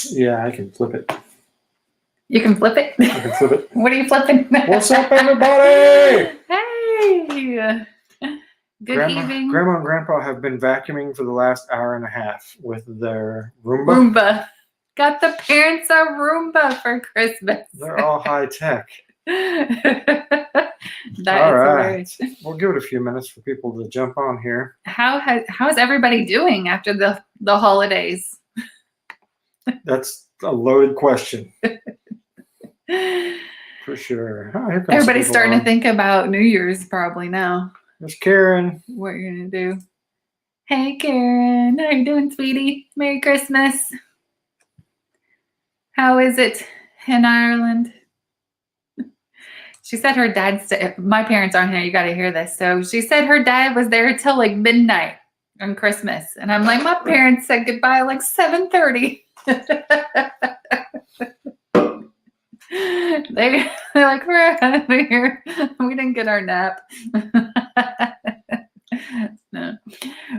Yeah, I can flip it. You can flip it? I can flip it. What are you flipping? What's up, everybody? Hey! Good evening. Grandma and Grandpa have been vacuuming for the last hour and a half with their Roomba. Roomba. Got the parents a Roomba for Christmas. They're all high tech. That All is right. hilarious. We'll give it a few minutes for people to jump on here. How's everybody doing after the holidays? That's a loaded question. For sure. Oh, here comes Everybody's people starting on. to think about New Year's probably now. There's Karen. What you're gonna do? Hey Karen, how you doing, sweetie? Merry Christmas. How is it in Ireland? She said her dad. My parents aren't here. You got to hear this. So she said her dad was there till like midnight on Christmas, and I'm like, my parents said goodbye at like 7:30. They're like, we're out of here. We didn't get our nap. No,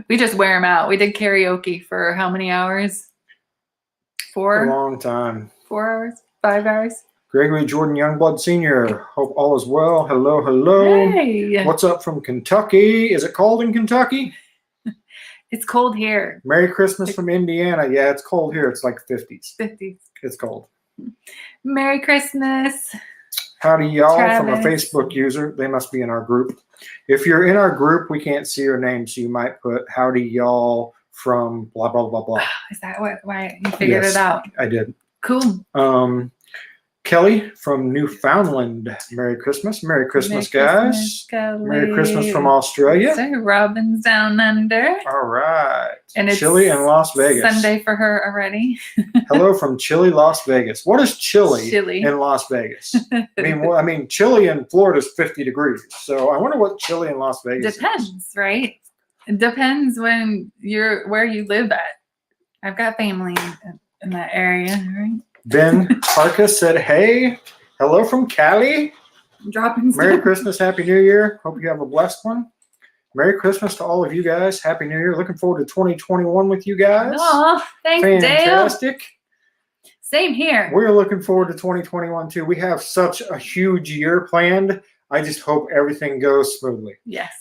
we just wear them out. We did karaoke for how many hours? 4? A long time. 4 hours? 5 hours? Gregory Jordan Youngblood Sr. Hope all is well. Hello, hello. Hey. What's up from Kentucky? Is it cold in Kentucky? It's cold here. Merry Christmas from Indiana. Yeah, it's cold here. It's like 50s. 50s. It's cold. Merry Christmas. Howdy, y'all, Travis. from a Facebook user. They must be in our group. If you're in our group, we can't see your name, so you might put howdy, y'all, from blah, blah, blah, blah. Is that why you figured Yes, it out? I did. Cool. Kelly from Newfoundland. Merry Christmas. Merry Christmas, guys. Christmas, Kelly. Merry Christmas from Australia. So Robin's down under. All right. And it's Chile and Las Vegas. Sunday for her already. Hello from Chile, Las Vegas. What is Chile Chile. in Las Vegas? I mean, Chile in Florida is 50 degrees. So I wonder what Chile in Las Vegas Depends, is. right? It depends where you live at. I've got family in that area, right? Ben Harka said, hey, hello from Cali. Dropping Merry stuff. Christmas, Happy New Year. Hope you have a blessed one. Merry Christmas to all of you guys. Happy New Year. Looking forward to 2021 with you guys. Oh, thanks, Dale. Fantastic. Same here. We're looking forward to 2021 too. We have such a huge year planned. I just hope everything goes smoothly. Yes.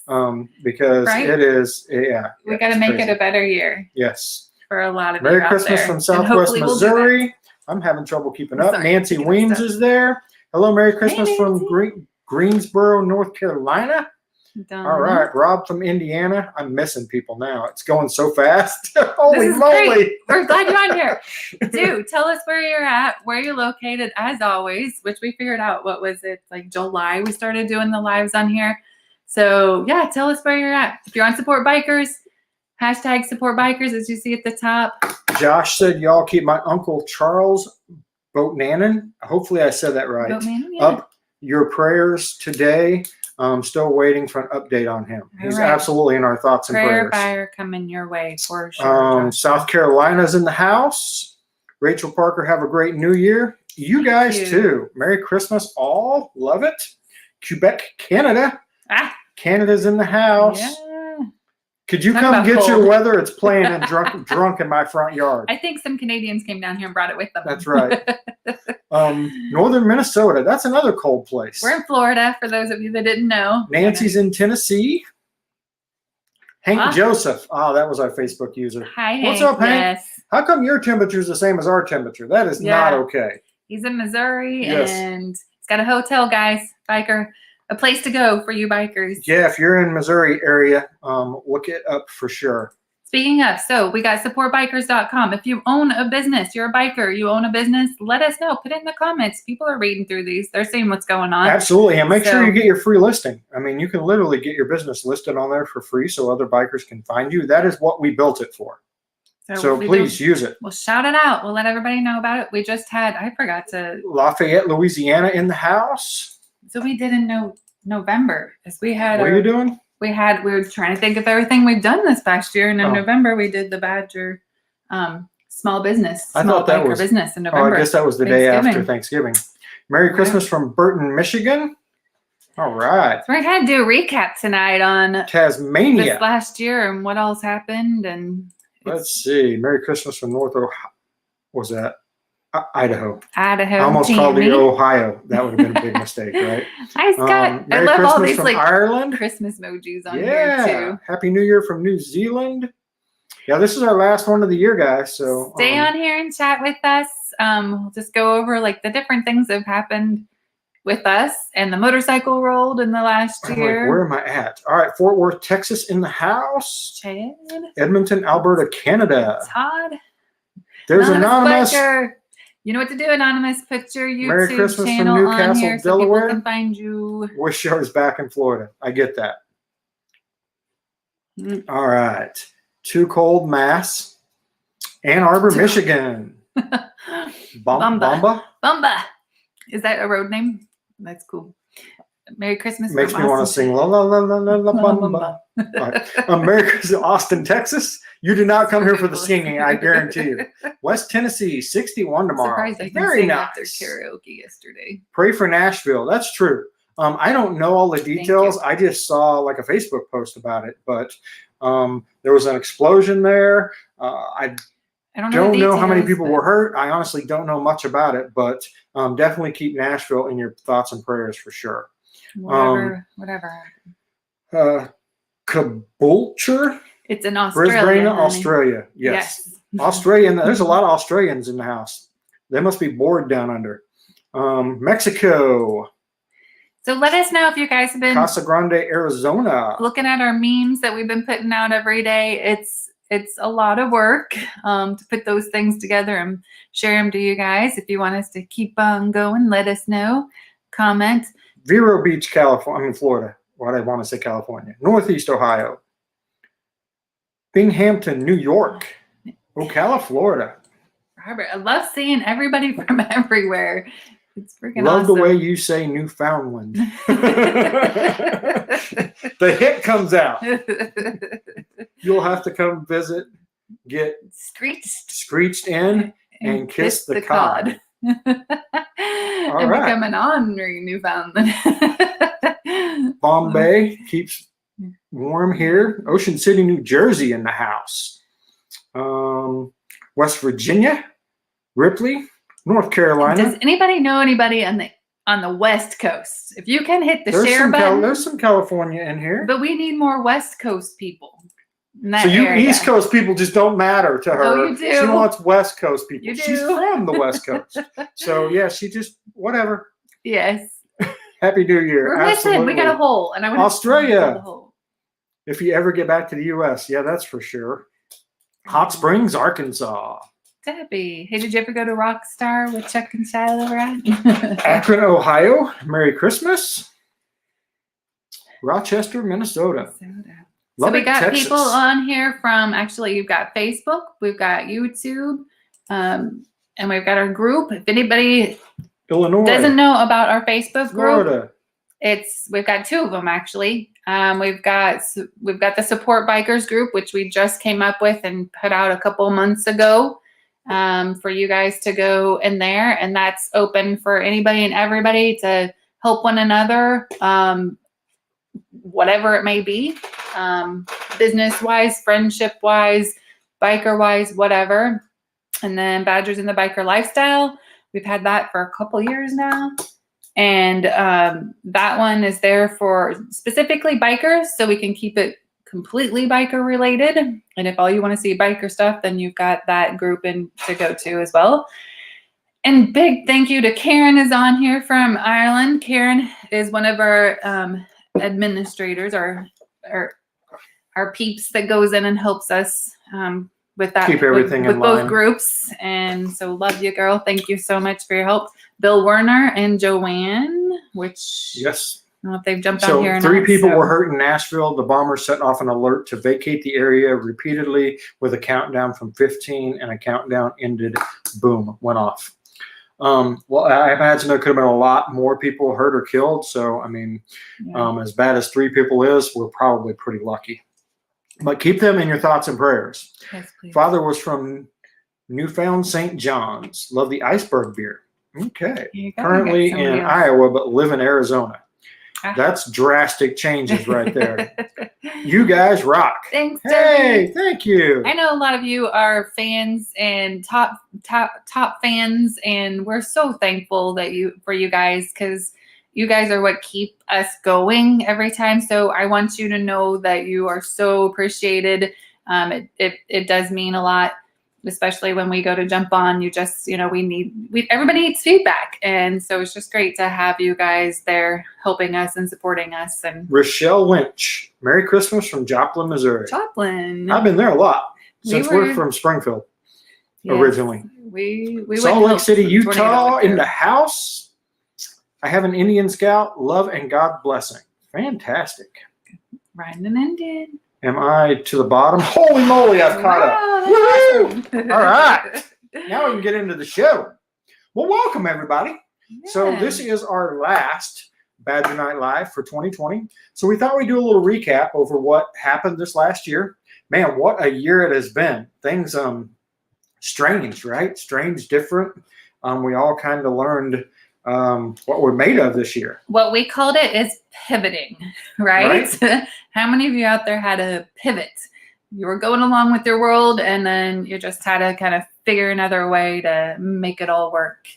Because Right? it is, yeah. We got to make it a better year Yes. for a lot of Merry you out Christmas there. from And Southwest hopefully we'll do that. Missouri. I'm having trouble keeping up. Sorry, Nancy picking up Weems stuff. is there. Hello, Merry Christmas from Nancy. Greensboro, North Carolina. Done. All right, Rob from Indiana. I'm missing people now. It's going so fast. Holy This is moly. great. We're glad you're on here. Dude, tell us where you're at, where you're located, as always, which we figured out, what was it, like July we started doing the lives on here. So, yeah, tell us where you're at. If you're on Support Bikers, hashtag Support Bikers, as you see at the top. Josh said, y'all keep my Uncle Charles Boatnanan. Hopefully I said that right. Boatman, yeah. Up your prayers today. Still waiting for an update on him. He's All right. absolutely in our thoughts and Prayer prayers. fire coming your way for sure. Josh. South Carolina's in the house. Rachel Parker, have a great new year. You guys you. too. Merry Christmas all. Love it. Quebec, Canada. Ah, Canada's in the house. yeah. Could you Talk come about get your cold. weather? It's playing and drunk in my front yard. I think some Canadians came down here and brought it with them. That's right. Northern Minnesota. That's another cold place. We're in Florida, for those of you that didn't know. Nancy's in Tennessee. Hank Ah. Joseph. Oh, that was our Facebook user. Hi, Hank. What's up, Hank? Yes. How come your temperature is the same as our temperature? That is not Yeah. okay. He's in Missouri, Yes. and he's got a hotel, guys. Biker, a place to go for you bikers. Yeah, if you're in Missouri area, look it up for sure. Speaking of, so we got supportbikers.com. If you own a business, you're a biker, you own a business, let us know. Put it in the comments. People are reading through these. They're seeing what's going on. Absolutely, and make So- sure you get your free listing. I mean, you can literally get your business listed on there for free so other bikers can find you. That is what we built it for. So we please do- use it. We'll shout it out. We'll let everybody know about it. We just had, I forgot to, Lafayette, Louisiana in the house. so we did in November. Because we had, What are you doing? we were trying to think of everything we've done this past year. And in Oh. November, we did the Badger small business, I small thought that biker was- business in Oh, November. I guess that was the day after Thanksgiving. Thanksgiving. Merry Christmas from Burton, Michigan. All right. So we're going to do a recap tonight on Tasmania. this last year and what else happened. And Let's see. Merry Christmas from North Ohio. What was that? Idaho. Idaho. I almost called Tammy. it Ohio. That would have been a big mistake, right? Hi, Scott. I Merry love Christmas all these from like Ireland. Christmas emojis on Yeah. here too. Happy New Year from New Zealand. Yeah, this is our last one of the year, guys. So stay on here and chat with us. We'll just go over like the different things that have happened with us and the motorcycle world in the last I'm year. like, where am I at? All right, Fort Worth, Texas in the house. Chad. Edmonton, Alberta, Canada. Todd. There's Anonymous. Biker. You know what to do, Anonymous. Put your Merry YouTube Christmas from channel on Newcastle, here so Delaware. people can find you. Wish I was back in Florida. I get that. All right. Too Cold, Mass. Ann Arbor, Michigan. Bama. Bamba. Is that a road name? That's cool. Merry Christmas. Makes me want to sing La La La La La La Bamba. Right. Merry Christmas, Austin, Texas. You did not come here for the singing, I guarantee you. West Tennessee, 61 tomorrow. Surprised I can Very sing nice. after karaoke yesterday. Pray for Nashville. That's true. I don't know all the details. I just saw like a Facebook post about it, but there was an explosion there. I don't know how many people were hurt. I honestly don't know much about it, but definitely keep Nashville in your thoughts and prayers for sure. Whatever. Caboolture? It's in Australia. Brisbane, Australia. Yes. Australia. There's a lot of Australians in the house. They must be bored down under. Mexico. So let us know if you guys have been Casa Grande, Arizona. looking at our memes that we've been putting out every day. It's a lot of work to put those things together and share them to you guys. If you want us to keep on going, let us know. Comment. Vero Beach, California. Florida. Why did I want to say California? Northeast Ohio. Binghamton, New York. Ocala, Florida. Robert, I love seeing everybody from everywhere. It's freaking Love awesome. the way you say Newfoundland. The hit comes out. You'll have to come visit, get screeched in, and kiss the cod. And become an honorary Newfoundland. Bombay keeps warm here. Ocean City, New Jersey in the house. West Virginia, Ripley, North Carolina. Does anybody know anybody on the West Coast? If you can hit the share button. There's some California in here. But we need more West Coast people. So you area. East Coast people just don't matter to her. Oh, you do. She wants West Coast people. You do. She's from the West Coast. So yeah, she just whatever. Yes. Happy New Year. We're missing. We got a hole. And I want Australia. If you ever get back to the US, yeah, that's for sure. Hot Springs, Arkansas. Debbie. Hey, did you ever go to Rockstar with Chuck and Shiloh over at? Akron, Ohio. Merry Christmas. Rochester, Minnesota. So we got Texas. People on here from, actually, you've got Facebook, we've got YouTube, and we've got our group. If anybody doesn't know about our Facebook group, we've got two of them actually. We've got the Support Bikers group, which we just came up with and put out a couple months ago for you guys to go in there, and that's open for anybody and everybody to help one another. Whatever it may be, business-wise, friendship-wise, biker-wise, whatever. And then Badgers in the Biker Lifestyle. We've had that for a couple years now. And that one is there for specifically bikers, so we can keep it completely biker related. And if all you want to see biker stuff, then you've got that group to go to as well. And big thank you to Karen is on here from Ireland. Karen is one of our administrators, our peeps that goes in and helps us with that, keep everything with in both line. Groups. And so love you, girl. Thank you so much for your help. Bill Werner and Joanne, which yes, I don't know if they've jumped on here. So 3 people were hurt in Nashville. The bombers set off an alert to vacate the area repeatedly with a countdown from 15, and a countdown ended. Boom, went off. Well, I imagine there could have been a lot more people hurt or killed. So, I mean, as bad as 3 people is, we're probably pretty lucky. But keep them in your thoughts and prayers. Yes, please. Father was from Newfound St. John's. Love the iceberg beer. Okay. Currently in Iowa, but live in Arizona. That's drastic changes right there. You guys rock. Thanks, Hey, Debbie. thank you. I know a lot of you are fans and top fans, and we're so thankful for you guys, because you guys are what keep us going every time. So I want you to know that you are so appreciated. It does mean a lot, especially when we go to jump on. You just, everybody needs feedback, and so it's just great to have you guys there helping us and supporting us. And Rochelle Lynch, Merry Christmas from Joplin, Missouri. Joplin, I've been there a lot since we're from Springfield originally. We Salt Lake City, Utah, in the the house. I have an Indian Scout. Love and God blessing. Fantastic. riding an Indian. Am I to the bottom? Holy moly, I've caught up. Awesome. All right. Now we can get into the show. Well, welcome, everybody. Yeah. So this is our last Badger Night Live for 2020. So we thought we'd do a little recap over what happened this last year. Man, what a year it has been. Things strange, right? Strange, different. We all kind of learned what we're made of this year. What we called it is pivoting, right? How many of you out there had a pivot? You were going along with your world, and then you just had to kind of figure another way to make it all work.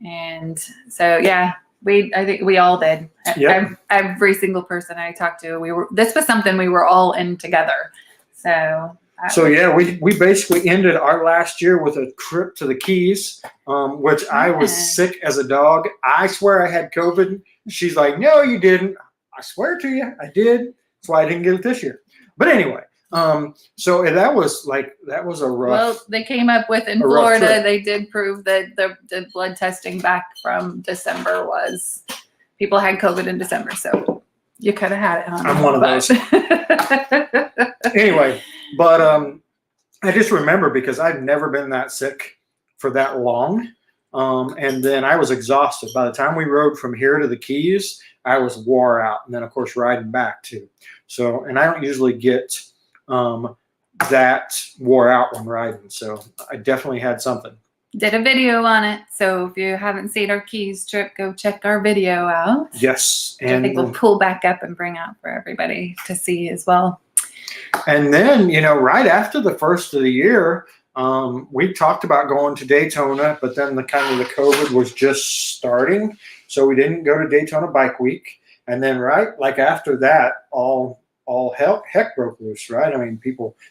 And so, yeah, I think we all did. Yep. Every single person I talked to, this was something we were all in together. So yeah, we basically ended our last year with a trip to the Keys, which I was sick as a dog. I swear I had COVID. She's like, no, you didn't. I swear to you, I did. That's why I didn't get it this year. But anyway, so that was a rough. Well, they came up with in Florida, they did prove that the blood testing back from December was people had COVID in December. So you could have had it, huh? I'm one of those. Anyway, but I just remember because I've never been that sick for that long. And then I was exhausted. By the time we rode from here to the Keys, I was wore out. And then, of course, riding back too. So, and I don't usually get that wore out when riding. So I definitely had something. Did a video on it. So if you haven't seen our Keys trip, go check our video out. Yes. And I think we'll pull back up and bring out for everybody to see as well. And then, right after the first of the year, we talked about going to Daytona, but then the COVID was just starting. So we didn't go to Daytona Bike Week. And then after that, all heck broke loose, right? I mean,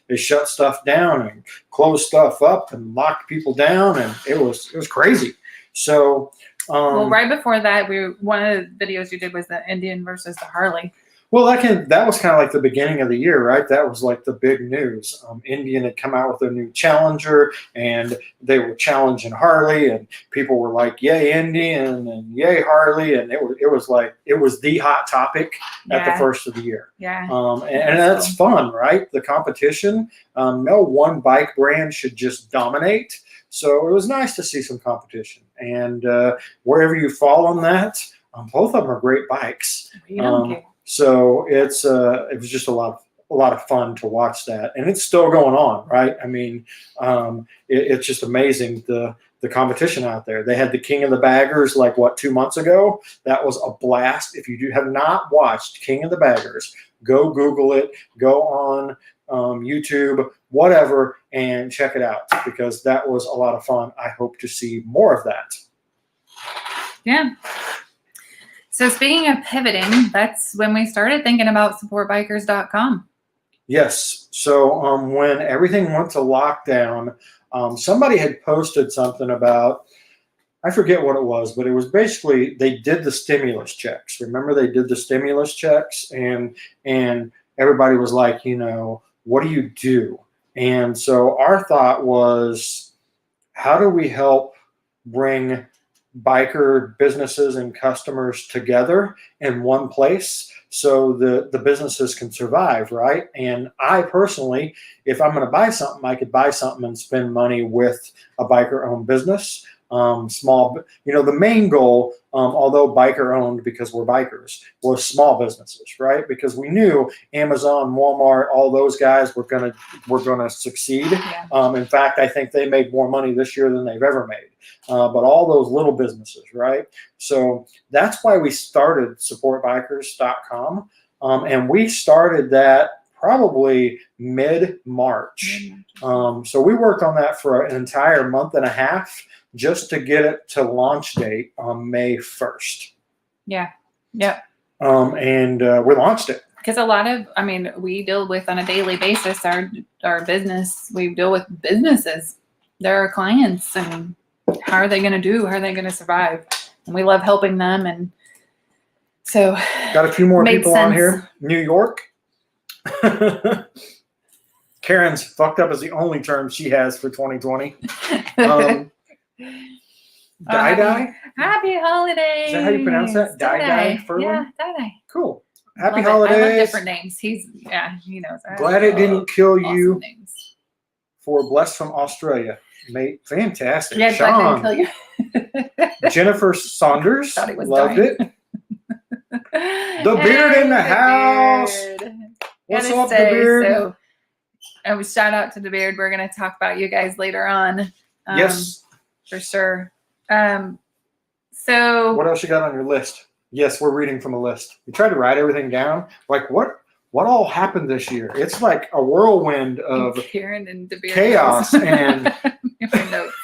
they shut stuff down and closed stuff up and locked people down, and it was crazy. So well, right before that, one of the videos you did was the Indian versus the Harley. Well, that was kind of like the beginning of the year, right? That was like the big news. Indian had come out with a new challenger, and they were challenging Harley, and people were like, "Yay, Indian!" and "Yay, Harley!" and it was the hot topic at the first of the year. Yeah. And that's fun, right? The competition. No one bike brand should just dominate. So it was nice to see some competition, and wherever you fall on that, both of them are great bikes. You don't care. So it was just a lot of fun to watch that, and it's still going on, right? I mean, it's just amazing the competition out there. They had the King of the Baggers 2 months ago. That was a blast. If you have not watched King of the Baggers, go Google it, go on YouTube, whatever, and check it out, because that was a lot of fun. I hope to see more of that. Yeah. So speaking of pivoting, that's when we started thinking about supportbikers.com. Yes. So when everything went to lockdown, somebody had posted something about, I forget what it was, but it was basically they did the stimulus checks. Remember, they did the stimulus checks, and everybody was like, what do you do? And so our thought was, how do we help bring biker businesses and customers together in one place so the businesses can survive, right? And I personally, if I'm going to buy something, I could buy something and spend money with a biker-owned business. small, the main goal, although biker owned because we're bikers, was small businesses, right? Because we knew Amazon, Walmart, all those guys were gonna succeed. Yeah. In fact, I think they made more money this year than they've ever made. But all those little businesses, right? So that's why we started supportbikers.com. And we started that probably mid-March. So we worked on that for an entire month and a half just to get it to launch date on May 1st. Yeah. Yep. And we launched it. Because a lot of, we deal with on a daily basis, our business, we deal with businesses. They're our clients, and how are they going to do? How are they going to survive? And we love helping them. And so got a few more made people sense. on here. New York. Karen's fucked up is the only term she has for 2020. Die-die? Happy holidays. Is that how you pronounce that? Die-die? Yeah, die-die. Cool. Happy Love holidays. I love different names. He knows. Glad it didn't kill you. Awesome names. For Blessed from Australia. Mate, fantastic. Yeah, Sean. glad it didn't kill you. Jennifer Saunders. Thought he was Loved dying. it. The Beard in the house. What's up, the Beard? So, I was shout out to the Beard. We're going to talk about you guys later on. Yes. For sure. So what else you got on your list? Yes, we're reading from a list. We tried to write everything down. Like what all happened this year? It's like a whirlwind of Karen and the Beard chaos and notes.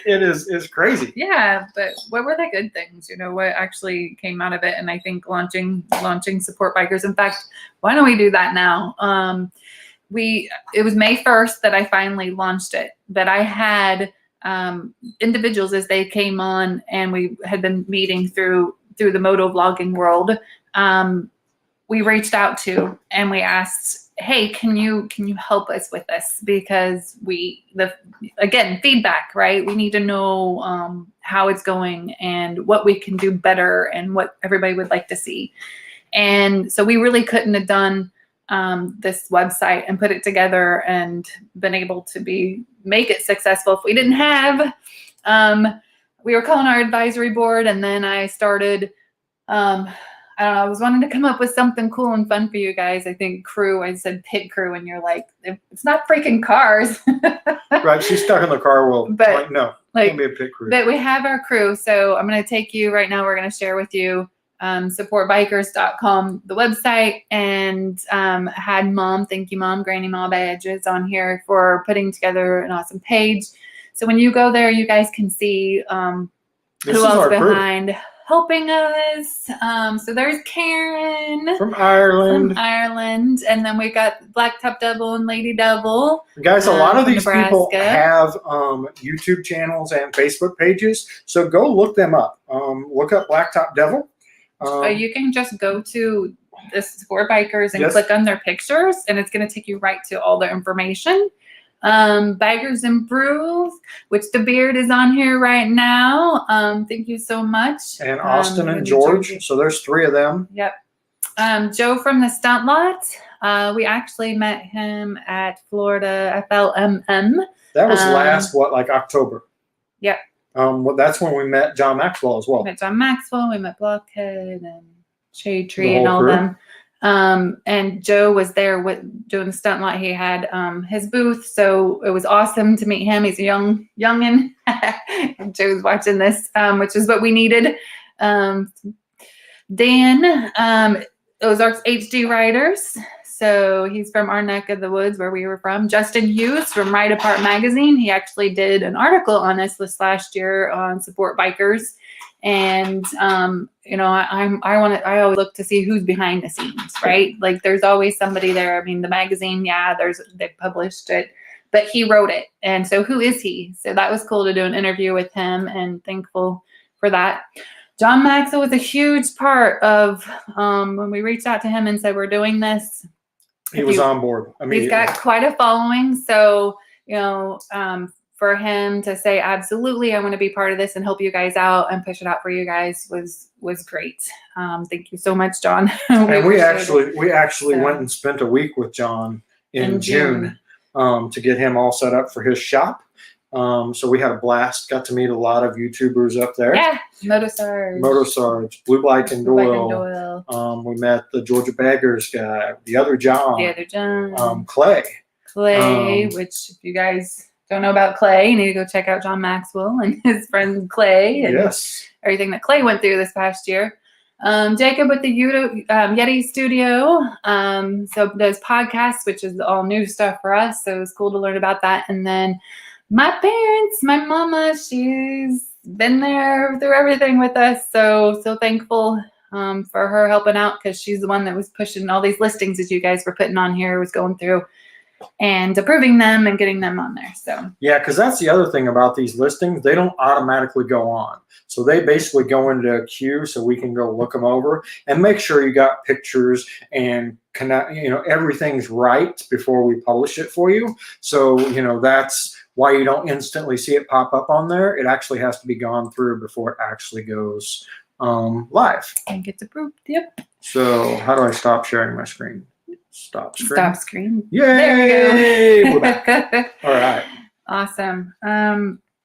it's crazy. Yeah, but what were the good things? What actually came out of it? And I think launching Support Bikers. In fact, why don't we do that now? It was May 1st that I finally launched it. That I had individuals as they came on, and we had been meeting through the moto vlogging world. We reached out to and we asked, hey, can you help us with this? Because again, feedback, right? We need to know how it's going and what we can do better and what everybody would like to see. And so we really couldn't have done this website and put it together and been able to make it successful if we didn't have, we were calling our advisory board, and then I started, I don't know, I was wanting to come up with something cool and fun for you guys. I think crew, I said pit crew, and you're like, it's not freaking cars. Right, she's stuck in the car world. But no, it's gonna be a pit crew. But we have our crew, so I'm going to take you right now. We're going to share with you supportbikers.com, the website, and had thank you mom, Granny Ma Badges on here for putting together an awesome page. So when you go there, you guys can see who else behind helping us. So there's Karen from Ireland. And then we got Blacktop Devil and Lady Devil. Guys, a lot of these Nebraska. people have YouTube channels and Facebook pages, so go look them up. Look up Blacktop Devil. You can just go to the Support Bikers and Yes. click on their pictures, and it's going to take you right to all their information. Baggers and Brews, which the Beard is on here right now. Thank you so much. And Austin and George. So there's 3 of them. Yep. Joe from the Stunt Lot. We actually met him at Florida FLMM. That was October. Yep. That's when we met John Maxwell as well. We met John Maxwell. We met Blockhead and Shade Tree The and whole all crew. them. And Joe was there doing the stunt lot. He had his booth, so it was awesome to meet him. He's a youngin. Joe's watching this, which is what we needed. Dan, Ozarks HD Riders. So he's from our neck of the woods where we were from. Justin Hughes from Ride Apart Magazine. He actually did an article on us this last year on Support Bikers. And, I always look to see who's behind the scenes, right? Like there's always somebody there. I mean, the magazine, they published it, but he wrote it. And so who is he? So that was cool to do an interview with him, and thankful for that. John Maxwell was a huge part of when we reached out to him and said, we're doing this. He was on board immediately. He's got quite a following. So, for him to say, absolutely, I want to be part of this and help you guys out and push it out for you guys was great. Thank you so much, John. We actually went and spent a week with John in June to get him all set up for his shop. So we had a blast. Got to meet a lot of YouTubers up there. Yeah, Motosarge. Motosarge, Blue Black and Blue Black Doyle. and Doyle. We met the Georgia Baggers guy, the other John. The other John. Clay. Clay, which if you guys don't know about Clay, you need to go check out John Maxwell and his friend Clay and everything that Clay went through this past year. Jacob with the Yeti Studio. So does podcasts, which is all new stuff for us. So it was cool to learn about that. And then my parents, my mama, she's been there through everything with us. So thankful for her helping out, because she's the one that was pushing all these listings that you guys were putting on here, was going through and approving them and getting them on there. So yeah, because that's the other thing about these listings. They don't automatically go on. So they basically go into a queue so we can go look them over and make sure you got pictures and connect, everything's right before we publish it for you. So, that's why you don't instantly see it pop up on there. It actually has to be gone through before it actually goes live. And gets approved. Yep. So how do I stop sharing my screen? Stop screen. Stop screen. Yay! There we go. We're back. All right. Awesome.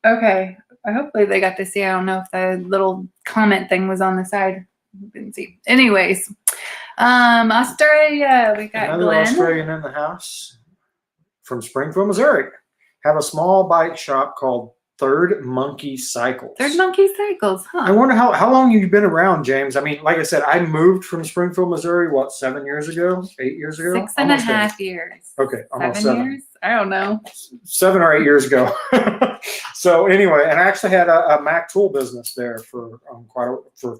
Okay. Hopefully they got to see. I don't know if the little comment thing was on the side. Didn't see. Anyways, Australia. We got another Glenn. Australian in the house from Springfield, Missouri. Have a small bike shop called Third Monkey Cycles. Third Monkey Cycles, huh? I wonder how long you've been around, James. I mean, like I said, I moved from Springfield, Missouri, 7 years ago? 8 years ago? 6.5 years. Okay, almost 7 years? I don't know. 7 or 8 years ago. So anyway, and I actually had a Mac tool business there for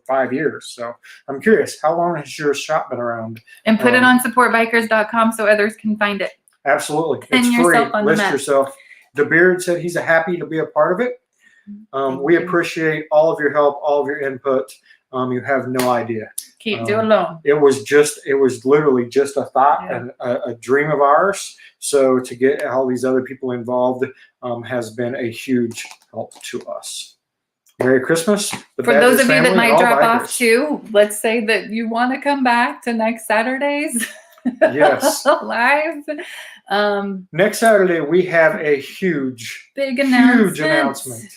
5 years. So I'm curious, how long has your shop been around? And put it on supportbikers.com so others can find it. Absolutely. Pin It's yourself free. on the List map. yourself. The Beard said he's happy to be a part of it. We appreciate all of your help, all of your input. You have no idea. Can't do it alone. It was literally just a thought and a dream of ours. So to get all these other people involved has been a huge help to us. Merry Christmas. For those of you that might drop off too, let's say that you want to come back to next Saturday's Yes. live. Next Saturday we have a huge announcement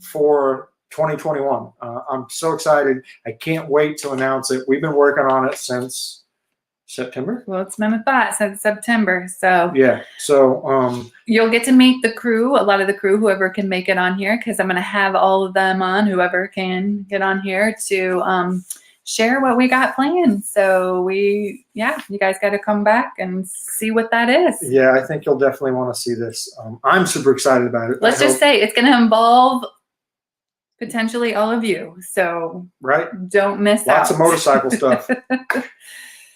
for 2021. I'm so excited. I can't wait to announce it. We've been working on it since September. Well, it's been a thought since September. So yeah. So you'll get to meet the crew, a lot of the crew, whoever can make it on here, because I'm going to have all of them on, whoever can get on here to share what we got planned. So you guys got to come back and see what that is. Yeah, I think you'll definitely want to see this. I'm super excited about it. Let's just say it's going to involve potentially all of you. So don't miss out. Lots of motorcycle stuff.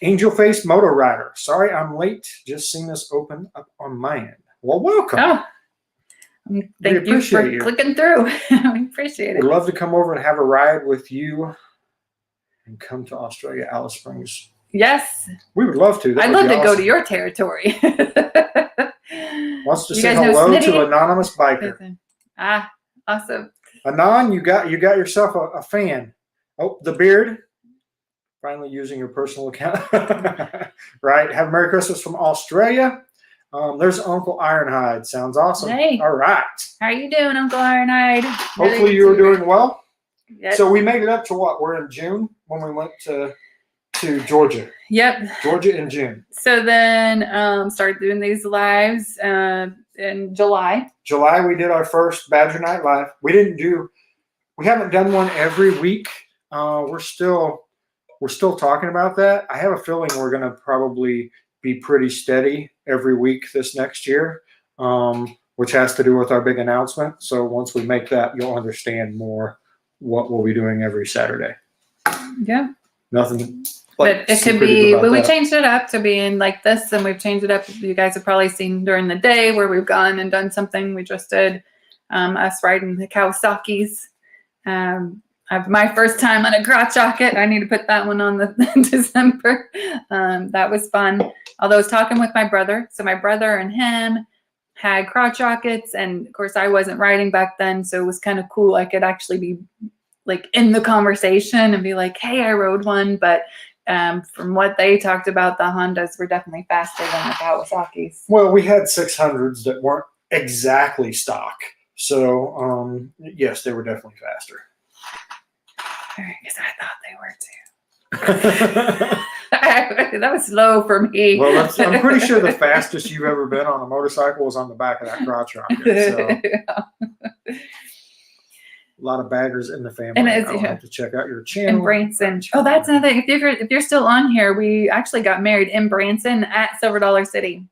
Angel Face Moto Rider. Sorry I'm late. Just seen this open up on my end. Well, welcome. Oh, thank you for clicking through. We appreciate it. We'd love to come over and have a ride with you and come to Australia, Alice Springs. Yes. We would love to. I'd love to go to your territory. Wants to say hello to Anonymous Biker. Awesome. Anon, you got yourself a fan. Oh, the Beard. Finally using your personal account. Right. Have a Merry Christmas from Australia. There's Uncle Ironhide. Sounds awesome. Hey. All right. How are you doing, Uncle Ironhide? Hopefully you were doing well. Yep. So we made it up to what? We're in June when we went to Georgia. Yep. Georgia in June. So then started doing these lives in July. July we did our first Badger Night Live. We haven't done one every week. We're still talking about that. I have a feeling we're going to probably be pretty steady every week this next year, which has to do with our big announcement. So once we make that, you'll understand more what we'll be doing every Saturday. Yeah. Nothing. But it could be, we changed it up to being like this, and we've changed it up. You guys have probably seen during the day where we've gone and done something. We just did us riding the Kawasaki's. My first time on a crotch rocket. I need to put that one on the December. That was fun. Although I was talking with my brother. So my brother and him had crotch rockets, and of course I wasn't riding back then, so it was kind of cool. I could actually be like in the conversation and be like, hey, I rode one. But from what they talked about, the Hondas were definitely faster than the Kawasaki's. Well, we had 600s that weren't exactly stock. So yes, they were definitely faster. Because I thought they were too. That was slow for me. Well, I'm pretty sure the fastest you've ever been on a motorcycle was on the back of that crotch rocket. So a lot of baggers in the family. And I'll have to check out your channel. In Branson. Oh, that's another thing. If you're still on here, we actually got married in Branson at Silver Dollar City,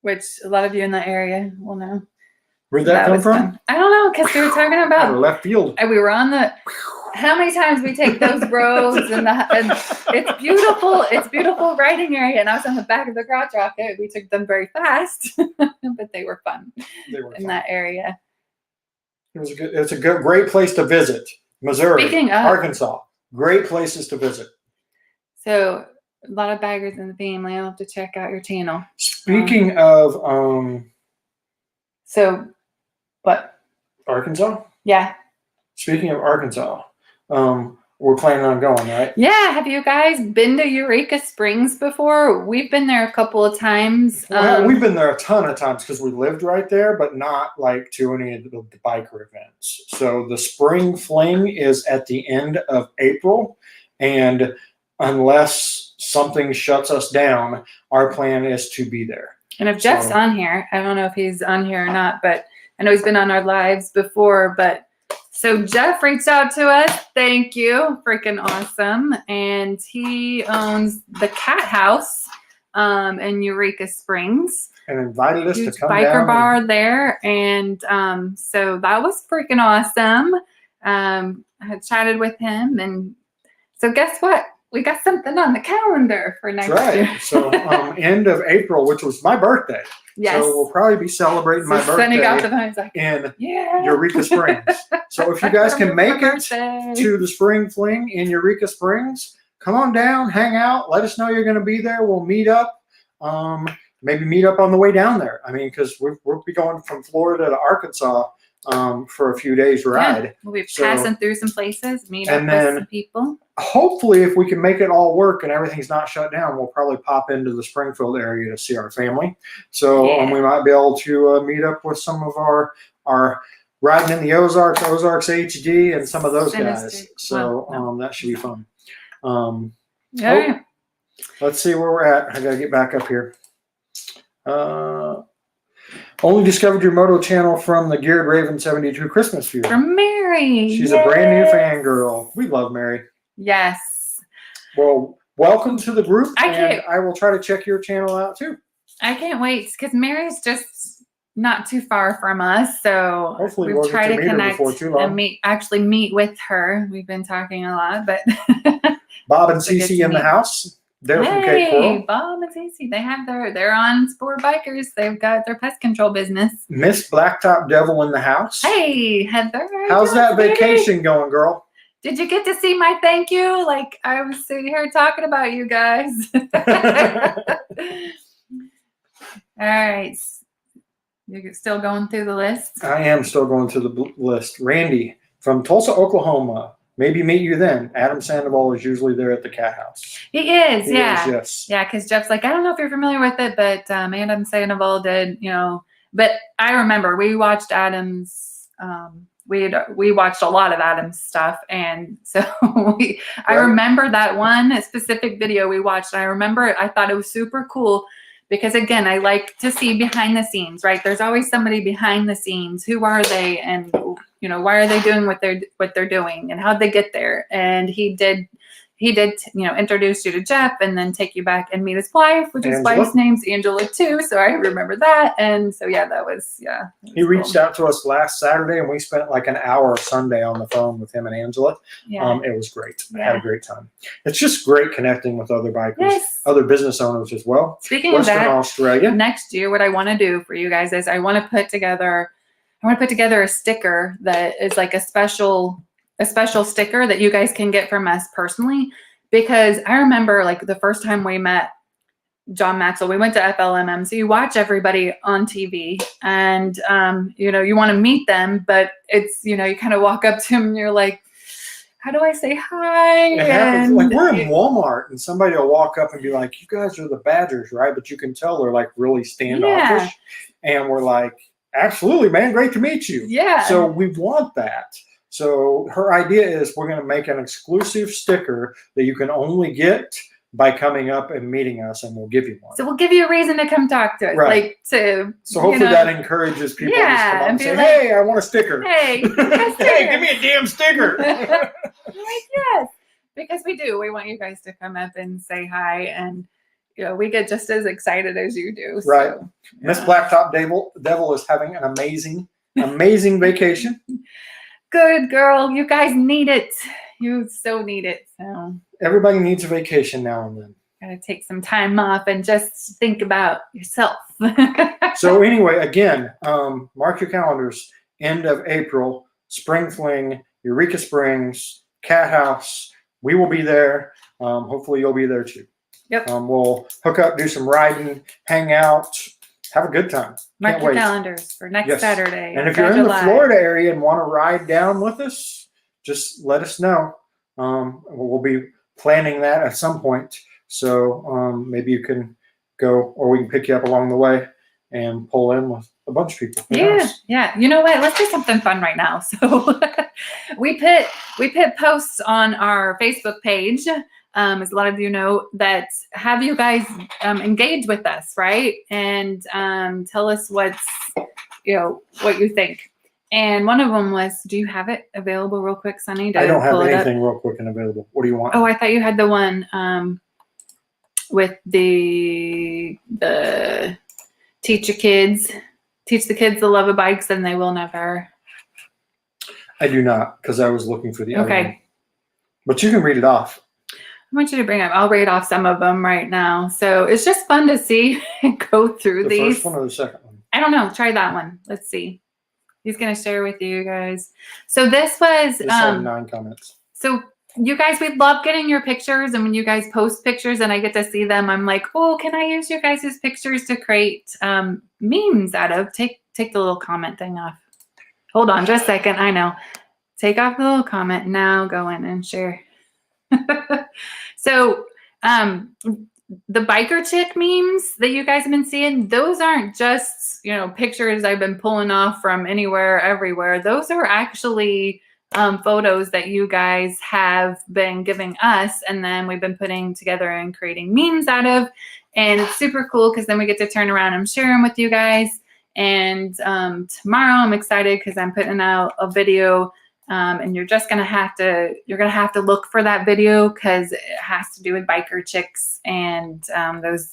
which a lot of you in that area will know. Where'd that come from? Fun. I don't know, because we were talking about out of left field. We were on the. How many times we take those roads and it's beautiful. It's beautiful riding area, and I was on the back of the crotch rocket. We took them very fast, but they were fun. They were in fun. That area. It's a great place to visit. Missouri, Arkansas, great places to visit. So a lot of baggers in the family. I'll have to check out your channel. Speaking of So what? Arkansas? Yeah. Speaking of Arkansas, we're planning on going, right? Yeah. Have you guys been to Eureka Springs before? We've been there a couple of times. Well, we've been there a ton of times because we lived right there, but not like to any of the biker events. So the Spring Fling is at the end of April, and unless something shuts us down, our plan is to be there. And if Jeff's on here, I don't know if he's on here or not, but I know he's been on our lives before, but so Jeff reached out to us. Thank you. Freaking awesome. And he owns the Cat House in Eureka Springs. And invited us to come biker down. Bar there. And so that was freaking awesome. I had chatted with him. And so guess what? We got something on the calendar for next year. So end of April, which was my birthday. Yes. So we'll probably be celebrating my birthday in Eureka Springs. So if you guys can make it to the Spring Fling in Eureka Springs, come on down, hang out, let us know you're going to be there. We'll meet up. Maybe meet up on the way down there. I mean, because we'll be going from Florida to Arkansas for a few days ride. Yeah. We'll be passing through some places, meet up with some people. Hopefully, if we can make it all work and everything's not shut down, we'll probably pop into the Springfield area to see our family. So we might be able to meet up with some of our riding in the Ozarks HD, and some of those guys. So that should be fun. Let's see where we're at. I got to get back up here. Only discovered your moto channel from the Geared Raven 72 Christmas view. From Mary. She's a brand new fangirl. We love Mary. Yes. Well, welcome to the group, and I will try to check your channel out too. I can't wait because Mary's just not too far from us, so hopefully we'll try to connect and meet with her. We've been talking a lot, but Bob and Cece in the house. They're from Cape Coral. Bob and Cece. They have they're on Sport Bikers. They've got their pest control business. Miss Blacktop Devil in the house. Hey, Heather. How's that vacation going, girl? Did you get to see my thank you? Like I was sitting here talking about you guys. All right. You're still going through the list? I am still going through the list. Randy from Tulsa, Oklahoma. Maybe meet you then. Adam Sandoval is usually there at the Cat House. He is, yes. Yeah, because Jeff's like, I don't know if you're familiar with it, but Adam Sandoval did, But I remember we watched Adam's, we watched a lot of Adam's stuff. And so I remember that one specific video we watched. And I thought it was super cool because, again, I like to see behind the scenes, right? There's always somebody behind the scenes. Who are they? And why are they doing what they're doing, and how'd they get there? And he did introduce you to Jeff, and then take you back and meet his wife, which his wife's name's Angela too. So I remember that, and so that was He reached out to us last Saturday, and we spent like an hour Sunday on the phone with him and Angela. Yeah. It was great. I had a great time. It's just great connecting with other bikers, other business owners as well. Speaking of that, Australia. Next year, what I want to do for you guys is I want to put together a sticker that is like a special sticker that you guys can get from us personally, because I remember like the first time we met John Maxwell, we went to FLMM. So you watch everybody on TV and, you want to meet them, but it's, you kind of walk up to them and you're like, how do I say hi? It happens. Like we're in Walmart and somebody will walk up and be like, "You guys are the Badgers, right?" But you can tell they're like really standoffish, and we're like, "Absolutely, man, great to meet you." Yeah. So we want that. So her idea is we're going to make an exclusive sticker that you can only get by coming up and meeting us, and we'll give you one. So we'll give you a reason to come talk to us, Right. So hopefully that encourages people to just come up and say, like, "Hey, I want a sticker." Hey, hey, give me a damn sticker. Like, yes, because we do. We want you guys to come up and say hi, and we get just as excited as you do. Right. So, Miss Blacktop Devil is having an amazing vacation. Good girl. You guys need it. You so need it. So everybody needs a vacation now and then. Gotta take some time off and just think about yourself. So anyway, again, mark your calendars. End of April, Spring Fling, Eureka Springs, Cat House. We will be there. Hopefully you'll be there too. Yep. We'll hook up, do some riding, hang out, have a good time. Mark your calendars for next Saturday. And if you're in the Florida area and want to ride down with us, just let us know. We'll be planning that at some point. So maybe you can go, or we can pick you up along the way and pull in with a bunch of people. Yeah. You know what? Let's do something fun right now. So we put posts on our Facebook page. As a lot of you know, that have you guys engage with us, right? And tell us what you think. And one of them was, do you have it available real quick, Sunny? I don't have anything real quick and available. What do you want? Oh, I thought you had the one with the teach the kids the love of bikes and they will never. I do not, because I was looking for the other one. Okay. But you can read it off. I want you to bring up. I'll read off some of them right now. So it's just fun to see and go through these. The first one or the second one? I don't know. Try that one. Let's see. He's going to share with you guys. So this was... This had 9 comments. So you guys, we love getting your pictures. And when you guys post pictures and I get to see them, I'm like, oh, can I use your guys' pictures to create memes out of? Take the little comment thing off. Hold on just a second. I know. Take off the little comment. Now go in and share. So the biker chick memes that you guys have been seeing, those aren't just, pictures I've been pulling off from anywhere, everywhere. Those are actually photos that you guys have been giving us, and then we've been putting together and creating memes out of. And it's super cool because then we get to turn around and share them with you guys. And tomorrow I'm excited because I'm putting out a video. And you're just gonna have to look for that video because it has to do with biker chicks and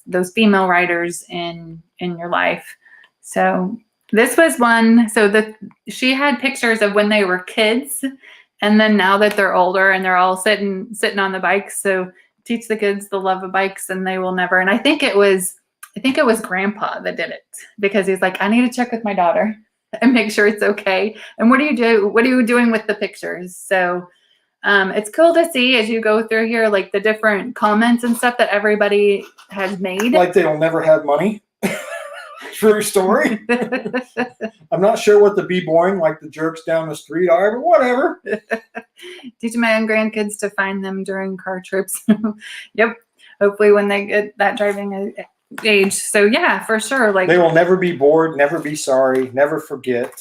those female riders in your life. So this was one. So she had pictures of when they were kids, and then now that they're older and they're all sitting on the bikes. So teach the kids the love of bikes and they will never. And I think it was Grandpa that did it because he's like, I need to check with my daughter and make sure it's okay. And what do you do? What are you doing with the pictures? So it's cool to see as you go through here, like the different comments and stuff that everybody has made. Like they'll never have money. True story. I'm not sure what the be boring like the jerks down the street are, but whatever. Teach my own grandkids to find them during car trips. Yep. Hopefully when they get that driving age. So yeah, for sure. Like they will never be bored, never be sorry, never forget.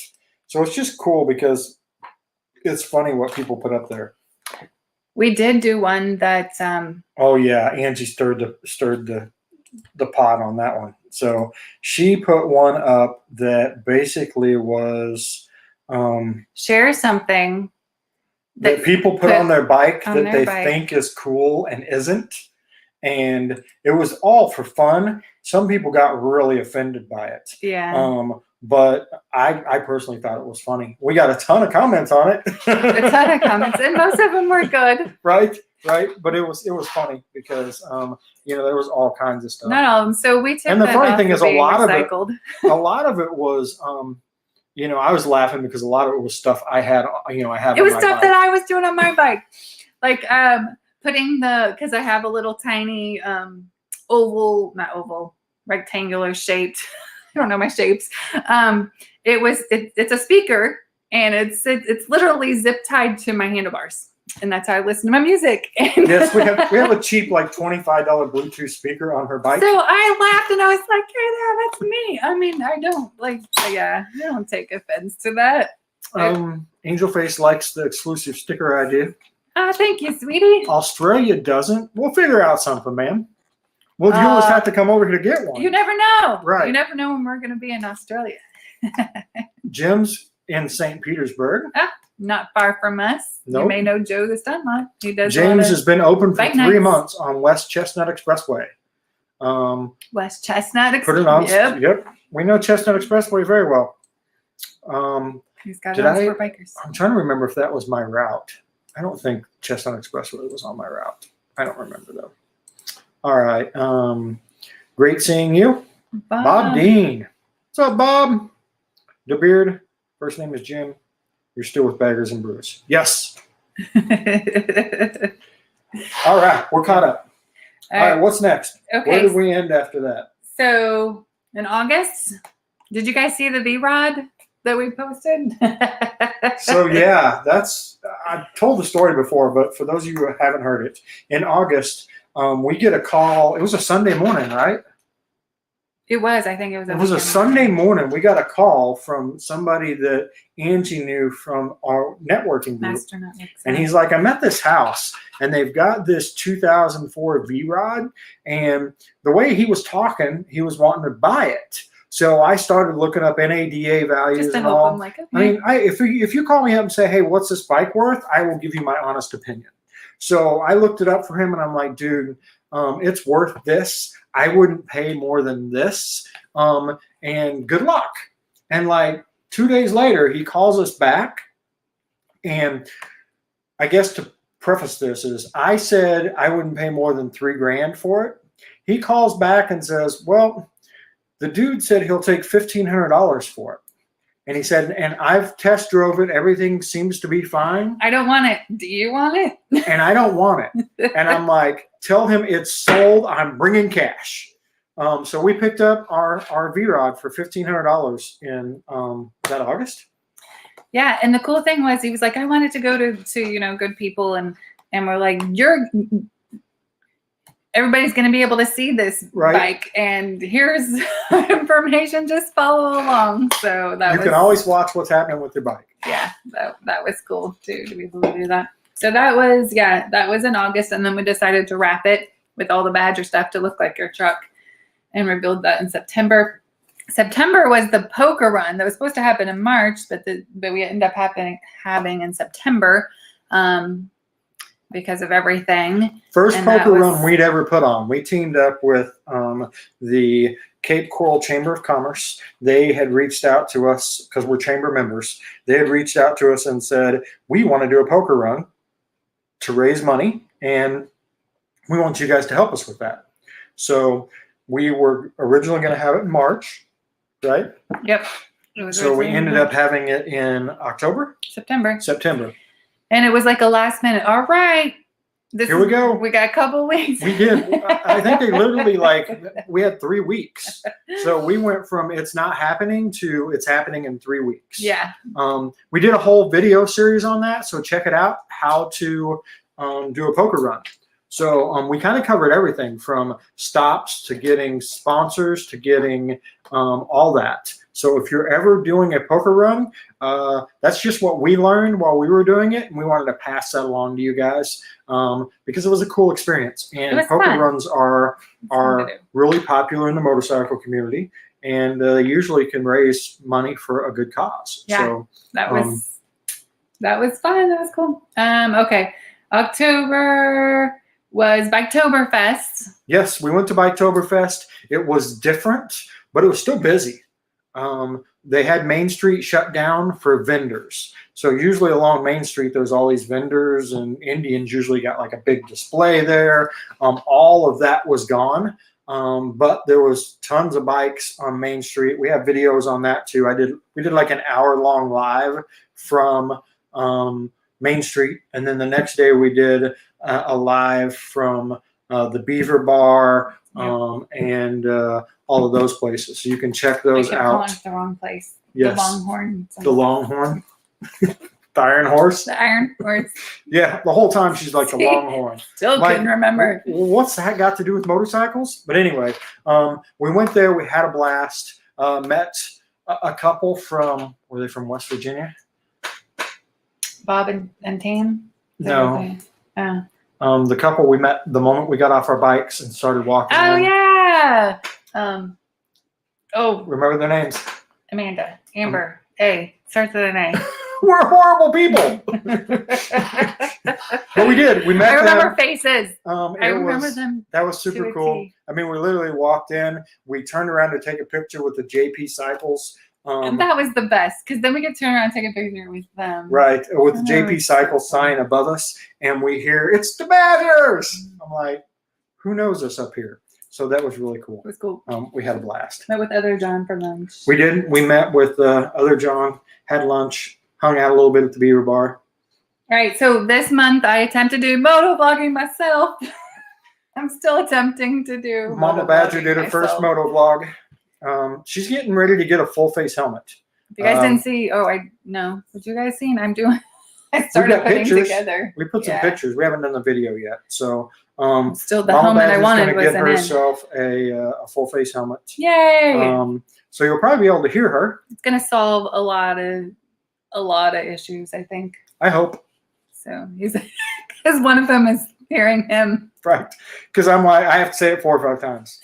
So it's just cool because it's funny what people put up there. We did do one that oh yeah, Angie stirred the pot on that one. So she put one up that basically was share something that people put on their bike on that they think is cool and isn't. And it was all for fun. Some people got really offended by it. Yeah. But I personally thought it was funny. We got a ton of comments on it. A ton of comments, and most of them were good. Right. But it was funny because there was all kinds of stuff. Not all of them. So we took. And the funny thing is, a lot recycled. of it was I was laughing because a lot of it was stuff I had. I have. It was stuff that I was doing on my bike, like putting because I have a little tiny rectangular shaped. I don't know my shapes. It's a speaker and it's literally zip tied to my handlebars. And that's how I listen to my music. And Yes, we have a cheap like $25 Bluetooth speaker on her bike. so I laughed and I was like, hey, yeah, that's me. I mean, I don't I don't take offense to that. Angel Face likes the exclusive sticker idea. Thank you, sweetie. Australia doesn't. We'll figure out something, man. Well, you always have to come over here to get one. You never know. Right. You never know when we're going to be in Australia. Jim's in St. Petersburg. Not far from us. Nope. You may know Joe the Stunlock. He does. James has been open for bike 3 nights. months on West Chestnut Expressway. West Chestnut. Put it on. Yep. Yep. We know Chestnut Expressway very well. He's got Did it I- for bikers. I'm trying to remember if that was my route. I don't think Chestnut Expressway was on my route. I don't remember though. All right. Great seeing you. Bob Dean. What's up, Bob? DeBeard. First name is Jim. You're still with Baggers and Brews. Yes. All right. We're caught up. All right. What's next? Okay. Where did we end after that? So in August, did you guys see the V-Rod that we posted? So yeah, I've told the story before, but for those of you who haven't heard it, in August, we get a call. It was a Sunday morning, right? It was. I think it was. It was a Sunday morning. We got a call from somebody that Angie knew from our networking group. Master Networks. And he's like, I'm at this house and they've got this 2004 V-Rod. And the way he was talking, he was wanting to buy it. So I started looking up NADA values just to and help all. him, like, okay. I mean, if you call me up and say, hey, what's this bike worth? I will give you my honest opinion. So I looked it up for him and I'm like, dude, it's worth this. I wouldn't pay more than this. And good luck. And like 2 days later, he calls us back. And I guess to preface this is I said I wouldn't pay more than $3,000 for it. He calls back and says, well, the dude said he'll take $1,500 for it. And he said, and I've test drove it. Everything seems to be fine. I don't want it. Do you want it? And I don't want it. And I'm like, tell him it's sold. I'm bringing cash. So we picked up our V-Rod for $1,500 in, that August? Yeah. And the cool thing was he was like, I wanted to go to good people. And we're like, everybody's going to be able to see this bike, and here's information. Just follow along. So you can always watch what's happening with your bike. Yeah, that was cool too, to be able to do that. So that was in August, and then we decided to wrap it with all the Badger stuff to look like your truck, and rebuild that in September. September was the poker run that was supposed to happen in March, but we ended up having in September. Because of everything. First poker run we'd ever put on. We teamed up with the Cape Coral Chamber of Commerce. They had reached out to us because we're chamber members. They had reached out to us and said, we want to do a poker run to raise money, and we want you guys to help us with that. So we were originally going to have it in March, right? Yep. So we ended up having it in October? September. And it was like a last minute. All right. Here we go. We got a couple weeks. We did. I think they literally we had 3 weeks. So we went from it's not happening to it's happening in 3 weeks. Yeah. We did a whole video series on that. So check it out, how to do a poker run. So we kind of covered everything from stops to getting sponsors to getting all that. So if you're ever doing a poker run, that's just what we learned while we were doing it, and we wanted to pass that along to you guys because it was a cool experience. And poker runs are really popular in the motorcycle community, and they usually can raise money for a good cause. Yeah, so that was fun. That was cool. Okay, October was Biketoberfest. Yes, we went to Biketoberfest. It was different, but it was still busy. They had Main Street shut down for vendors. So usually along Main Street, there's all these vendors, and Indians usually got like a big display there. All of that was gone. But there was tons of bikes on Main Street. We have videos on that too. We did like an hour-long live from Main Street. And then the next day we did a live from the Beaver Bar and all of those places. So you can check those out. I kept calling it the wrong place. Yes. The Longhorn. The Longhorn. The Iron Horse. The Iron Horse. Yeah, the whole time she's like the See? Longhorn. Still Like, couldn't remember. What's that got to do with motorcycles? But anyway, we went there. We had a blast. Met a couple from, were they from West Virginia? Bob and Tam? No. Oh. The couple we met the moment we got off our bikes and started walking. Oh, in. yeah. Remember their names? Amanda. Amber. A. Starts with an A. We're horrible people. But we did. We met I remember them. faces. I remember them. That was super to a cool. T. I mean, we literally walked in. We turned around to take a picture with the JP Cycles. And that was the best because then we could turn around and take a picture with them. Right, with the Oh, JP Cycles sign above us, and we hear, "It's the Badgers!" I'm like, who knows us up here? So that was really cool. It was cool. We had a blast. Met with other John for lunch. We did. We met with other John, had lunch, hung out a little bit at the Beaver Bar. All right, so this month I attempt to do moto vlogging myself. I'm still attempting to do. Mama Badger did her first moto vlog. She's getting ready to get a full face helmet. If you guys didn't see, no. What you guys seen? I'm doing. I started putting pictures. together. We put some pictures. We haven't done the video yet. So still the Mama helmet I Badger's wanted gonna wasn't get in. herself a full face helmet. Yay! So you'll probably be able to hear her. It's gonna solve a lot of issues, I think. I hope. So he's because one of them is hearing him. Right. Because I'm like, I have to say it 4 or 5 times.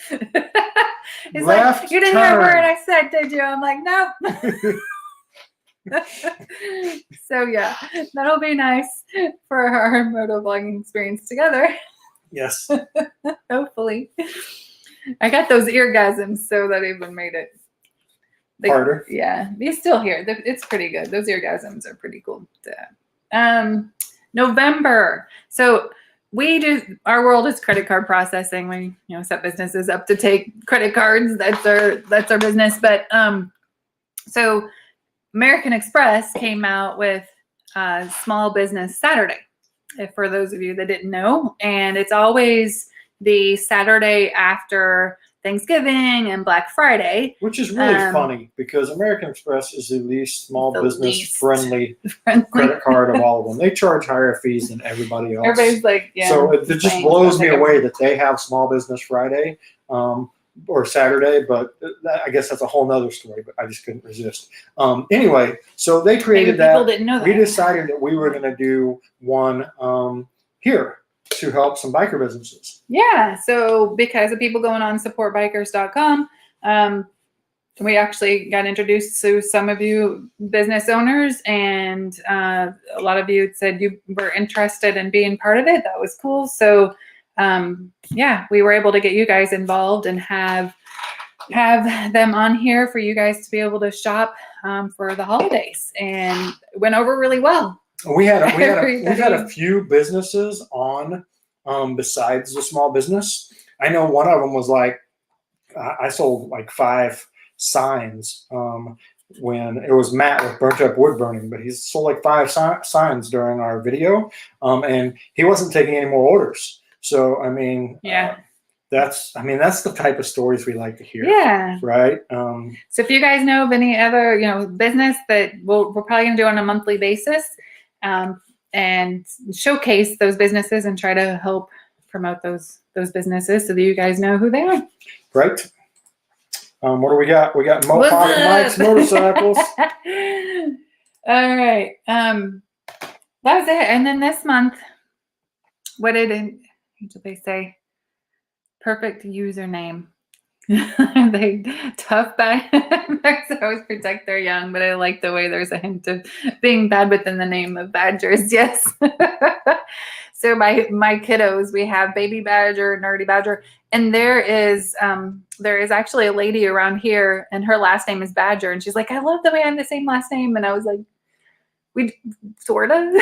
He's Left like, you didn't hear a turn. word I said, did you? I'm like, nope. So yeah, that'll be nice for our moto vlogging experience together. Yes. Hopefully. I got those eargasms, so that even made it Harder. Yeah, you still hear. It's pretty good. Those eargasms are pretty cool. November. So we do, our world is credit card processing. We, set businesses up to take credit cards. That's our business. But so American Express came out with Small Business Saturday, if for those of you that didn't know. And it's always the Saturday after Thanksgiving and Black Friday. Which is really funny because American Express is the least small the business least friendly credit card of all of them. They charge higher fees than everybody else. Everybody's like, yeah. So it just blows me away that they have Small Business Friday or Saturday, but I guess that's a whole nother story, but I just couldn't resist. Anyway, so they created that. People didn't know that. We decided that we were going to do one here to help some biker businesses. Yeah, so because of people going on supportbikers.com, we actually got introduced to some of you business owners, and a lot of you said you were interested in being part of it. That was cool. So we were able to get you guys involved and have them on here for you guys to be able to shop for the holidays, and it went over really well. We've had a few businesses on besides the small business. I know one of them was like, I sold like 5 signs when it was Matt with Burnt Up Wood Burning, but he sold like 5 signs during our video, and he wasn't taking any more orders. So I mean, that's the type of stories we like to hear. Yeah. Right. So if you guys know of any other, business that we're probably going to do on a monthly basis, and showcase those businesses and try to help promote those businesses so that you guys know who they are. Right. What do we got? We got pocket bikes, motorcycles. All right. That was it. And then this month, what did they say? Perfect username. They tough bad. I always protect their young, but I like the way there's a hint of being bad within the name of badgers. Yes. So my kiddos, we have Baby Badger, Nerdy Badger, and there is actually a lady around here, and her last name is Badger, and she's like, I love the way I have the same last name, and I was like, we sort of.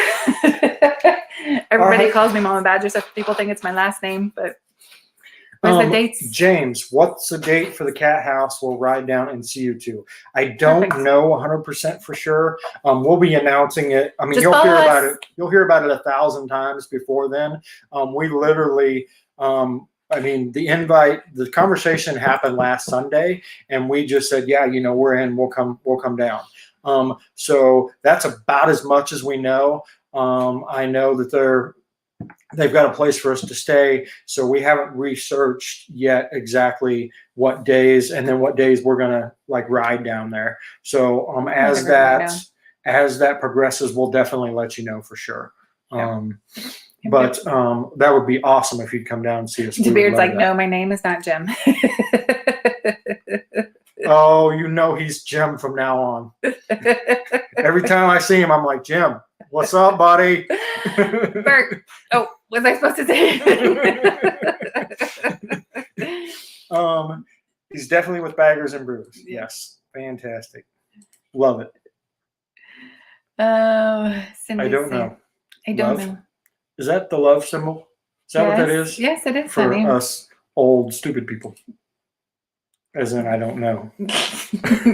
Everybody calls me Mama Badger, so people think it's my last name, but. What's the dates? James, what's the date for the cat house? We'll ride down and see you too. I don't know 100% for sure. We'll be announcing it. I mean, you'll hear about it. You'll hear about it 1,000 times before then. We literally, the conversation happened last Sunday, and we just said, yeah, we're in. We'll come down. So that's about as much as we know. I know that they've got a place for us to stay, so we haven't researched yet exactly what days and then what days we're gonna like ride down there. So as that progresses, we'll definitely let you know for sure. But that would be awesome if you'd come down and see us. Beard's like, no, my name is not Jim. Oh, you know he's Jim from now on. Every time I see him, I'm like, Jim, what's up, buddy? Bert. Oh, was I supposed to say? He's definitely with Baggers and Brews. Yes, fantastic. Love it. Cindy, I don't know. I don't know. Is that the love symbol? Is that what that is? Yes, it is. For us old stupid people. As in, I don't know.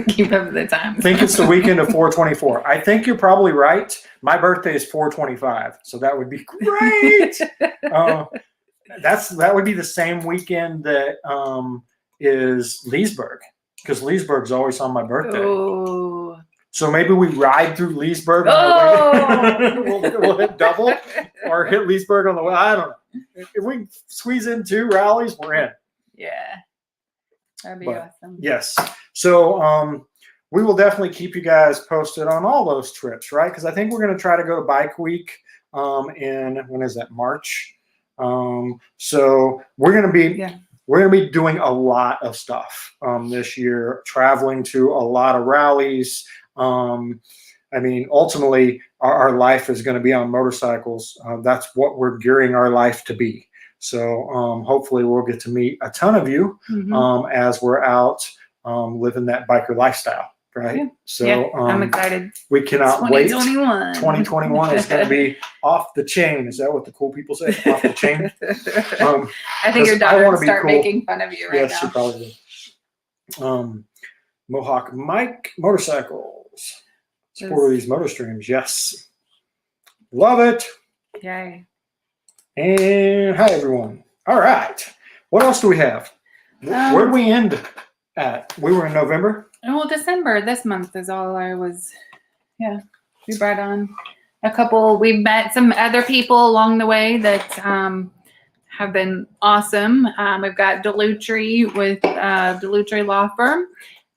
Keep up with the time. I think it's the weekend of 4/24. I think you're probably right. My birthday is 4/25, so that would be great. That would be the same weekend that is Leesburg, because Leesburg's always on my birthday. Oh. So maybe we ride through Leesburg. We'll hit double or hit Leesburg on the way. I don't know. If we squeeze in 2 rallies, we're in. Yeah. That'd be awesome. Yes. So we will definitely keep you guys posted on all those trips, right? Because I think we're going to try to go to Bike Week in, when is that, March? So we're going to be doing a lot of stuff this year, traveling to a lot of rallies. I mean, ultimately, our life is going to be on motorcycles. That's what we're gearing our life to be. So hopefully we'll get to meet a ton of you as we're out living that biker lifestyle, right? Yeah. So I'm excited. We cannot wait. 2021. 2021 is going to be off the chain. Is that what the cool people say? Off the chain? I think your daughter will start making fun of you right now. Yes, she probably will. Mohawk Mike Motorcycles. Support these motor streams. Yes. Love it. Yay. And hi, everyone. All right. What else do we have? Where did we end at? We were in November? Well, December this month is all I was. Yeah. We brought on a couple. We met some other people along the way that have been awesome. We've got Delutri with Delutri Law Firm.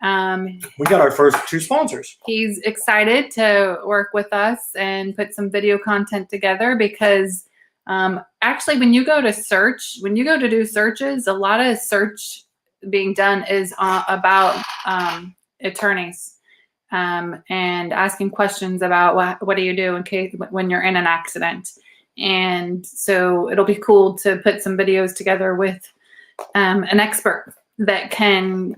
We got our first 2 sponsors. He's excited to work with us and put some video content together because actually when you go to do searches, a lot of search being done is about attorneys and asking questions about what do you do in case when you're in an accident. And so it'll be cool to put some videos together with an expert that can,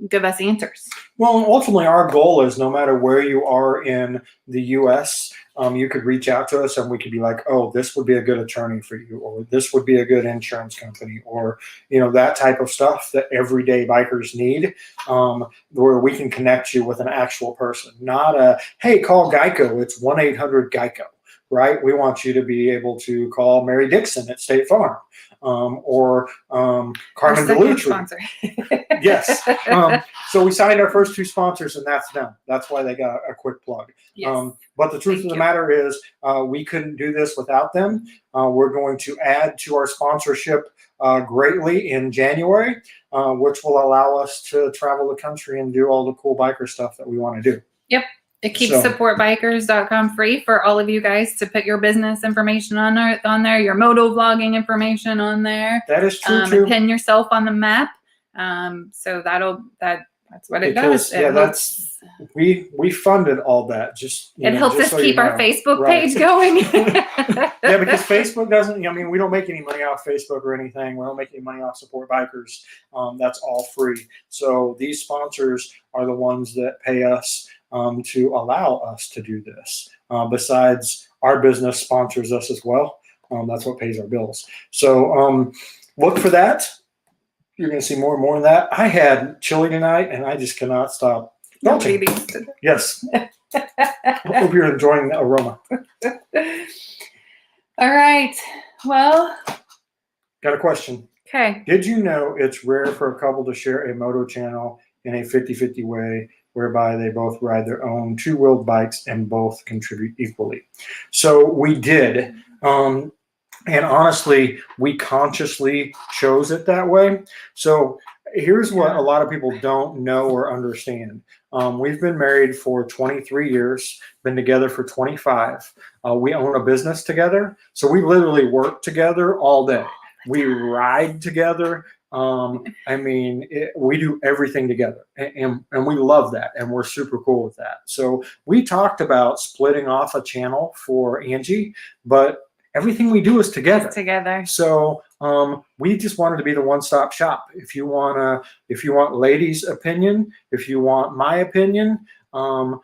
give us answers. Well, ultimately, our goal is no matter where you are in the U.S., you could reach out to us and we could be like, oh, this would be a good attorney for you, or this would be a good insurance company, or, that type of stuff that everyday bikers need, where we can connect you with an actual person, not a, hey, call Geico. It's 1-800-GEICO. Right? We want you to be able to call Mary Dixon at State Farm or Carmen Delutri. Yes. So we signed our first 2 sponsors, and that's them. That's why they got a quick plug. Yes. But the truth of the matter is we couldn't do this without them. We're going to add to our sponsorship greatly in January, which will allow us to travel the country and do all the cool biker stuff that we want to do. Yep. It keeps supportbikers.com free for all of you guys to put your business information on there, your moto vlogging information on there. That is true too. And pin yourself on the map. So that's what it does. We funded all that. It helps us keep our Facebook page going. Yeah, because Facebook doesn't. We don't make any money off Facebook or anything. We don't make any money off Support Bikers. That's all free. So these sponsors are the ones that pay us to allow us to do this. Besides, our business sponsors us as well. That's what pays our bills. So look for that. You're going to see more and more of that. I had chili tonight, and I just cannot stop. Yes. I hope you're enjoying the aroma. All right. Well. Got a question. Okay. Did you know it's rare for a couple to share a moto channel in a 50-50 way whereby they both ride their own two-wheeled bikes and both contribute equally. So we did. And honestly, we consciously chose it that way. So here's what a lot of people don't know or understand. We've been married for 23 years, been together for 25. We own a business together. So we literally work together all day. We ride together. We do everything together, and we love that, and we're super cool with that. So we talked about splitting off a channel for Angie, but everything we do is together. It's together. So we just wanted to be the one-stop shop. If you want ladies' opinion, if you want my opinion, you'll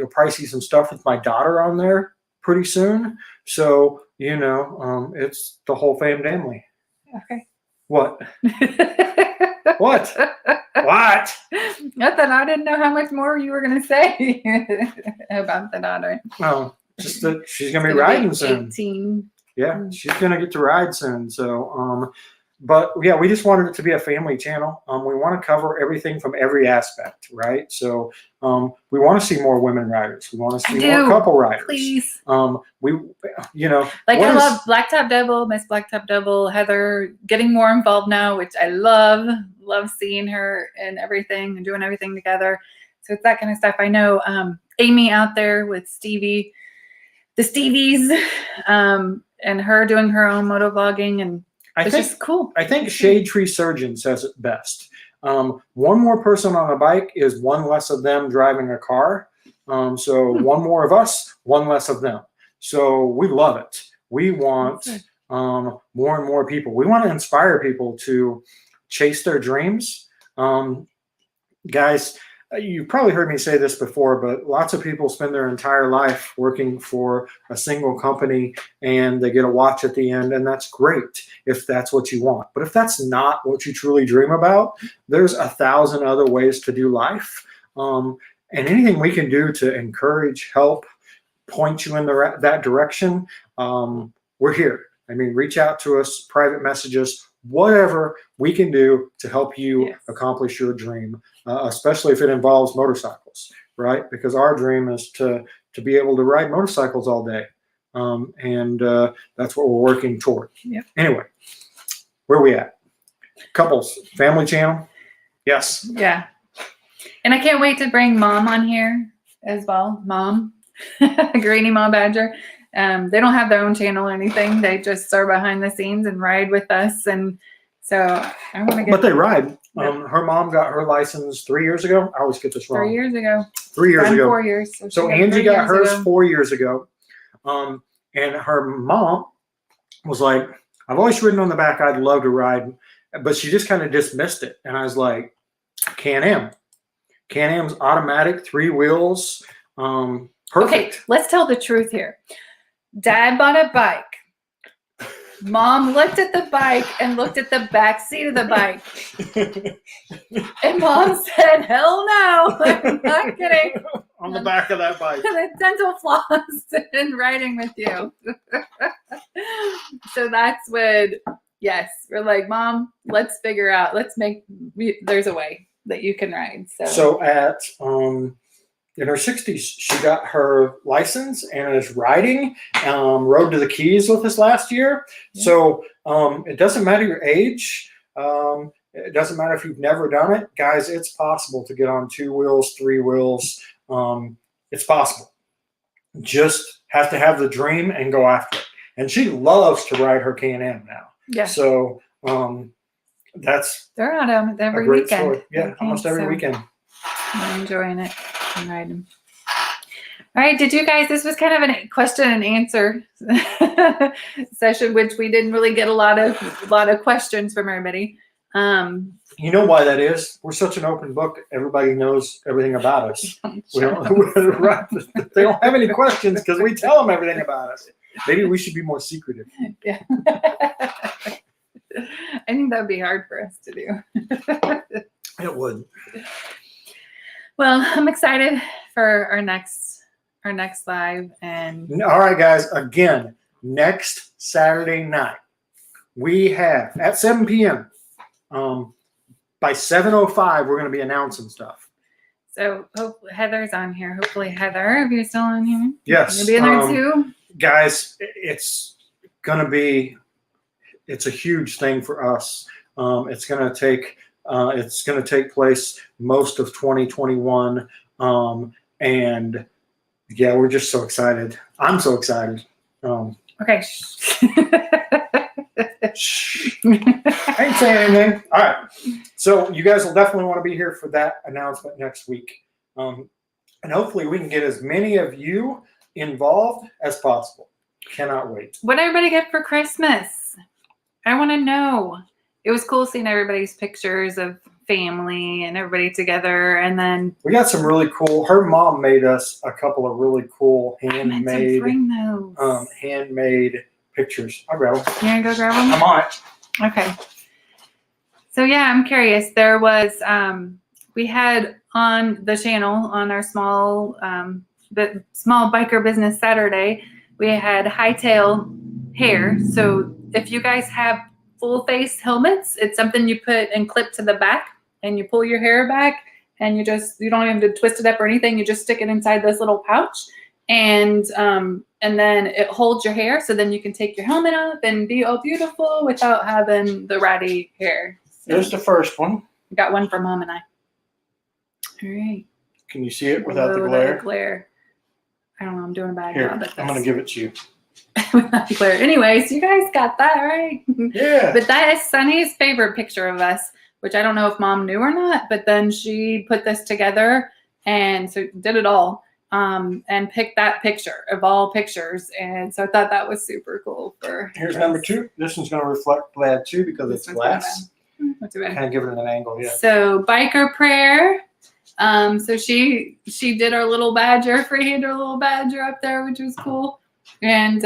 probably see some stuff with my daughter on there pretty soon. So it's the whole family. Okay. What? What? What? Nothing. I didn't know how much more you were going to say about the daughter. Oh, just that she's going to be riding soon. 18. Yeah, she's going to get to ride soon. So, but yeah, we just wanted it to be a family channel. We want to cover everything from every aspect, right? So we want to see more women riders. We want to see more couple riders. Please. I love Blacktop Double, Miss Blacktop Double, Heather getting more involved now, which I love seeing her and everything and doing everything together. So it's that kind of stuff. I know Amy out there with Stevie, the Stevies, and her doing her own motovlogging, and it's just cool. I think Shade Tree Surgeon says it best. One more person on a bike is one less of them driving a car. So one more of us, one less of them. So we love it. We want more and more people. We want to inspire people to chase their dreams. Guys, you've probably heard me say this before, but lots of people spend their entire life working for a single company and they get a watch at the end, and that's great if that's what you want. But if that's not what you truly dream about, there's 1,000 other ways to do life. And anything we can do to encourage, help, point you in that direction, we're here. Reach out to us, private messages, whatever we can do to help you accomplish your dream, especially if it involves motorcycles, right? Because our dream is to be able to ride motorcycles all day. And that's what we're working toward. Yep. Anyway, where are we at? Couples, family channel? Yes. Yeah. And I can't wait to bring Mom on here as well. Mom, Greenie Mom Badger. They don't have their own channel or anything. They just are behind the scenes and ride with us. And so I want to get. But they ride. Her mom got her license 3 years ago. I always get this wrong. 3 years ago. 3 years ago. 4 years. So Angie got hers 4 years ago. And her mom was like, I've always ridden on the back. I'd love to ride. But she just kind of dismissed it. And I was like, Can-Am. Can-Am's automatic, 3 wheels. Perfect. Okay, let's tell the truth here. Dad bought a bike. Mom looked at the bike and looked at the back seat of the bike. And Mom said, hell no, I'm not kidding. On the back of that bike. The dental floss and riding with you. So that's when, yes, we're like, Mom, let's figure out, there's a way that you can ride. So at, in her 60s, she got her license and is riding, rode to the Keys with us last year. Yeah. So it doesn't matter your age. It doesn't matter if you've never done it. Guys, it's possible to get on 2 wheels, 3 wheels. It's possible. Just have to have the dream and go after it. And she loves to ride her Can-Am now. Yeah. So they're on them every weekend. Story. Yeah, almost every weekend. I'm enjoying it. And riding. All right, this was kind of a question and answer session, which we didn't really get a lot of questions from everybody. You know why that is? We're such an open book. Everybody knows everything about us. They don't have any questions because we tell them everything about us. Maybe we should be more secretive. Yeah. I think that would be hard for us to do. It would. Well, I'm excited for our next live. And all right, guys, again, next Saturday night, we have at 7 p.m. By 7:05, we're going to be announcing stuff. So hopefully Heather's on here. Hopefully Heather, if you're still on here. Yes. You'll be in there too. Guys, it's a huge thing for us. It's gonna take place most of 2021. And yeah, we're just so excited. I'm so excited. Okay. I ain't saying anything. All right. So you guys will definitely want to be here for that announcement next week. And hopefully we can get as many of you involved as possible. Cannot wait. What did everybody get for Christmas? I want to know. It was cool seeing everybody's pictures of family and everybody together. And then we got some really cool. Her mom made us a couple of really cool handmade pictures. I'll grab them. You gonna go grab them? I'm on it. Okay. So yeah, I'm curious. There was we had on the channel on our small biker business Saturday, we had hightail hair. So if you guys have full face helmets, it's something you put and clip to the back, and you pull your hair back, and you don't even have to twist it up or anything. You just stick it inside this little pouch, and then it holds your hair. So then you can take your helmet off and be all beautiful without having the ratty hair. So there's the first one. Got one for Mom and I. All right. Can you see it without the glare? Glare. I don't know. I'm doing a bad Here, job at this. I'm going to give it to you. Without the glare. Anyways, you guys got that right. Yeah. But that is Sunny's favorite picture of us, which I don't know if Mom knew or not, but then she put this together and so did it all and picked that picture of all pictures. And so I thought that was super cool. Here's number 2. This one's going to reflect that too because it's glass. Not too bad. Kind of give it an angle, yeah. So biker prayer. So she did our little badger, freehand her little badger up there, which was cool, and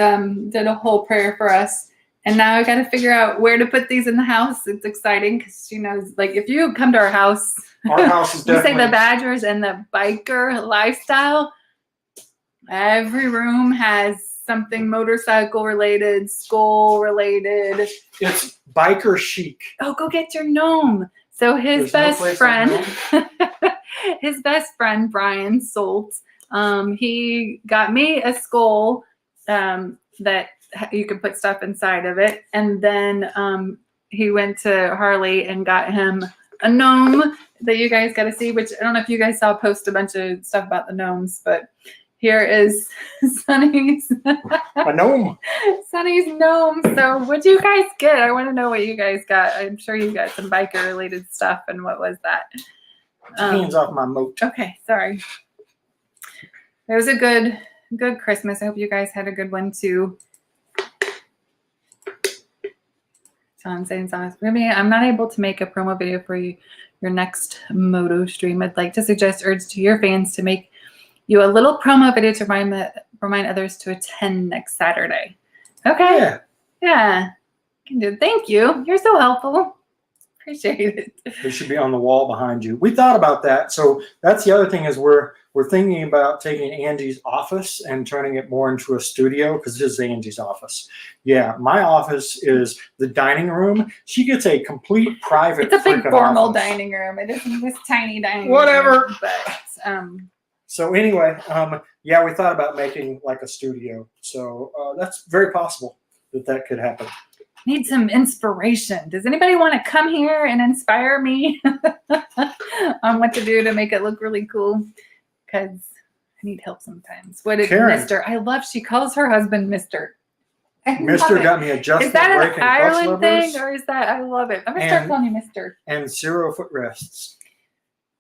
did a whole prayer for us. And now I got to figure out where to put these in the house. It's exciting because she knows, like, if you come to our house is definitely. You say the badgers and the biker lifestyle. Every room has something motorcycle related, skull related. It's biker chic. Oh, go get your gnome. So his best friend, his best friend, Brian Soltz, he got me a skull that you could put stuff inside of it. And then he went to Harley and got him a gnome that you guys got to see, which I don't know if you guys saw post a bunch of stuff about the gnomes, but here is Sunny's a gnome. Sunny's gnome. So what'd you guys get? I want to know what you guys got. I'm sure you got some biker related stuff. And what was that? Hands off my moat. Okay, sorry. It was a good Christmas. I hope you guys had a good one too. John saying sauce. Maybe I'm not able to make a promo video for you, your next moto stream. I'd like to suggest urge to your fans to make you a little promo video to remind others to attend next Saturday. Okay. Yeah. Can do. Thank you. You're so helpful. Appreciate it. They should be on the wall behind you. We thought about that. So that's the other thing is we're thinking about taking Angie's office and turning it more into a studio because this is Angie's office. Yeah, my office is the dining room. She gets a complete private. It's a big formal office. Dining room. It isn't this tiny dining room. Whatever. But so anyway, yeah, we thought about making like a studio. So that's very possible that could happen. Need some inspiration. Does anybody want to come here and inspire me on what to do to make it look really cool? Because I need help sometimes. What did Mr.? I love she calls her husband Mr. Mr. got me adjustable Is that brake an and clutch Ireland levers. thing or is that I love it? I'm gonna start calling you Mr. And 0 footrests.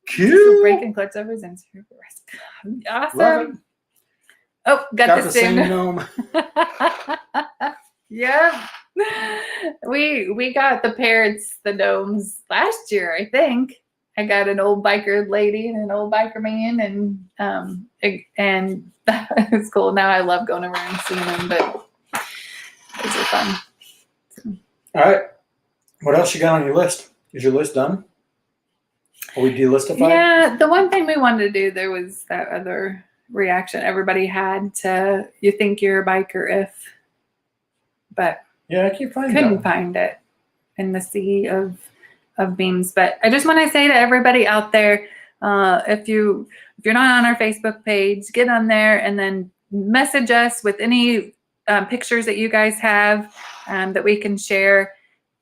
Cute. Brake and clutch levers and 0 footrest. Awesome. Oh, got the this in. same gnome. Yeah. We got the parrots, the gnomes last year, I think. I got an old biker lady and an old biker man, and that was cool. Now I love going around and seeing them, but those are fun. So. All right. What else you got on your list? Is your list done? Are we delistified? Yeah, the one thing we wanted to do, there was that other reaction everybody had to you think you're a biker if, but yeah, I couldn't find it in the sea of memes. But I just want to say to everybody out there, If you're not on our Facebook page, get on there and then message us with any pictures that you guys have that we can share.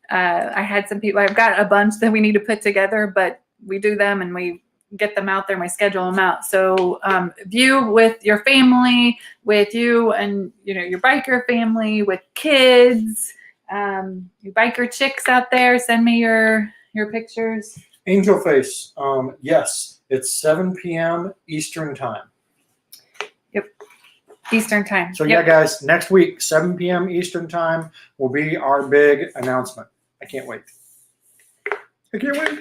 I had some people, I've got a bunch that we need to put together, but we do them and we get them out there and we schedule them out. So view with your family, with you and your biker family, with kids, you biker chicks out there, send me your pictures. Angel Face, yes, it's 7 p.m. Eastern time. Yep. Eastern time. So yeah, guys, next week, 7 p.m. Eastern time will be our big announcement. I can't wait. I can't wait.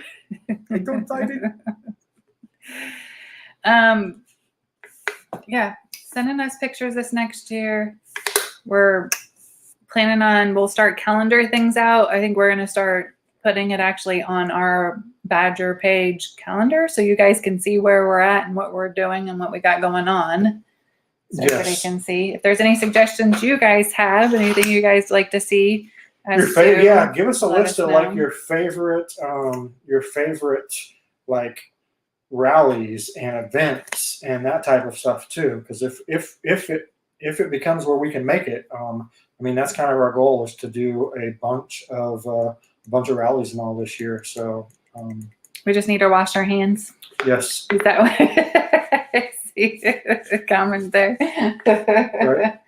I'm so excited. Yeah, sending us pictures this next year. We're planning on, we'll start calendar things out. I think we're going to start putting it actually on our Badger page calendar so you guys can see where we're at and what we're doing and what we got going on. So everybody can see. If there's any suggestions you guys have, anything you guys like to see. Yeah, give us a list of like your favorite like rallies and events and that type of stuff too. Because if it becomes where we can make it, I mean that's kind of our goal is to do a bunch of rallies and all this year. So we just need to wash our hands. Yes. Is that what? See the comment there. Right.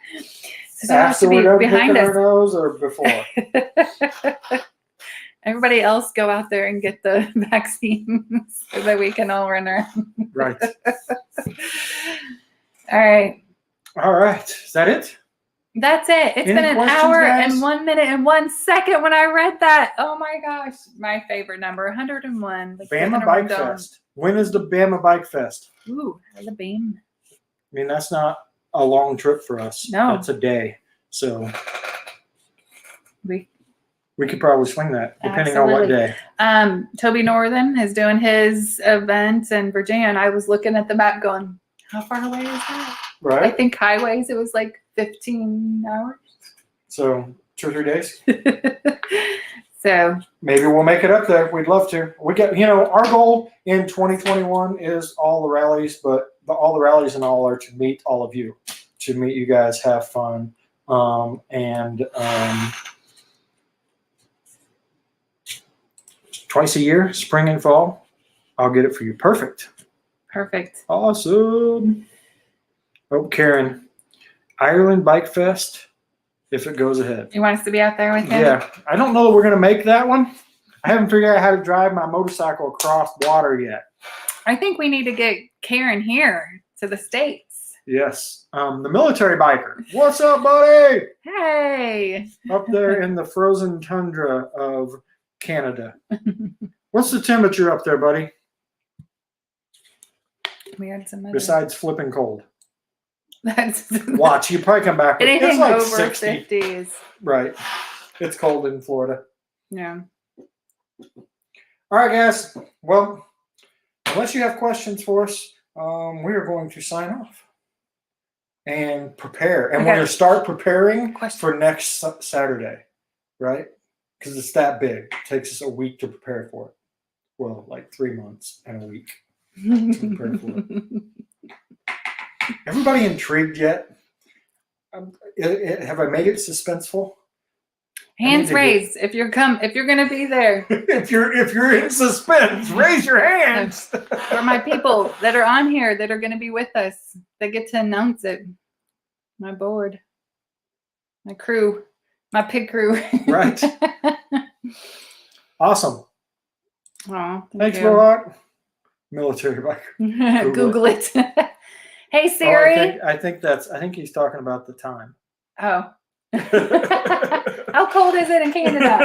So after we're done behind picking us. our nose or before? Everybody else go out there and get the vaccines so that we can all run around. Right. All right. All right. Is that it? That's it. It's been an hour and 1 minute and 1 second when I read that. Oh my gosh. My favorite number, 101. Like Bama Bike Fest. When is the Bama Bike Fest? Ooh, the Bama. I mean, that's not a long trip for us. No. That's a day. So we could probably swing that depending on what day. Toby Northern is doing his event in Virginia, and I was looking at the map going, how far away is that? Right. I think highways, it was like 15 hours. So 2 or 3 days. So maybe we'll make it up there. We'd love to. We get, our goal in 2021 is all the rallies, but all the rallies and all are to meet all of you, to meet you guys, have fun, and twice a year, spring and fall. I'll get it for you. Perfect. Awesome. Oh, Karen, Ireland Bike Fest, if it goes ahead. You want us to be out there with him? Yeah. I don't know that we're going to make that one. I haven't figured out how to drive my motorcycle across water yet. I think we need to get Karen here to the States. Yes. The military biker. What's up, buddy? Hey. Up there in the frozen tundra of Canada. What's the temperature up there, buddy? We had some besides flipping cold. That's Watch, you probably come back with anything it's like over 60. 50s. Right. It's cold in Florida. Yeah. All right, guys. Well, unless you have questions for us, we are going to sign off and prepare. And we're going to start preparing for next Saturday, right? Because it's that big. It takes us a week to prepare for it. Well, like 3 months and a week to prepare for it. Everybody intrigued yet? Have I made it suspenseful? Hands raised if you're going to be there. if you're in suspense, raise your hands. For my people that are on here that are going to be with us, that get to announce it. My board, my crew, my pig crew. Right. Awesome. Oh, thanks a lot. Military biker. Google it. Hey Siri. I think he's talking about the time. Oh. How cold is it in Canada?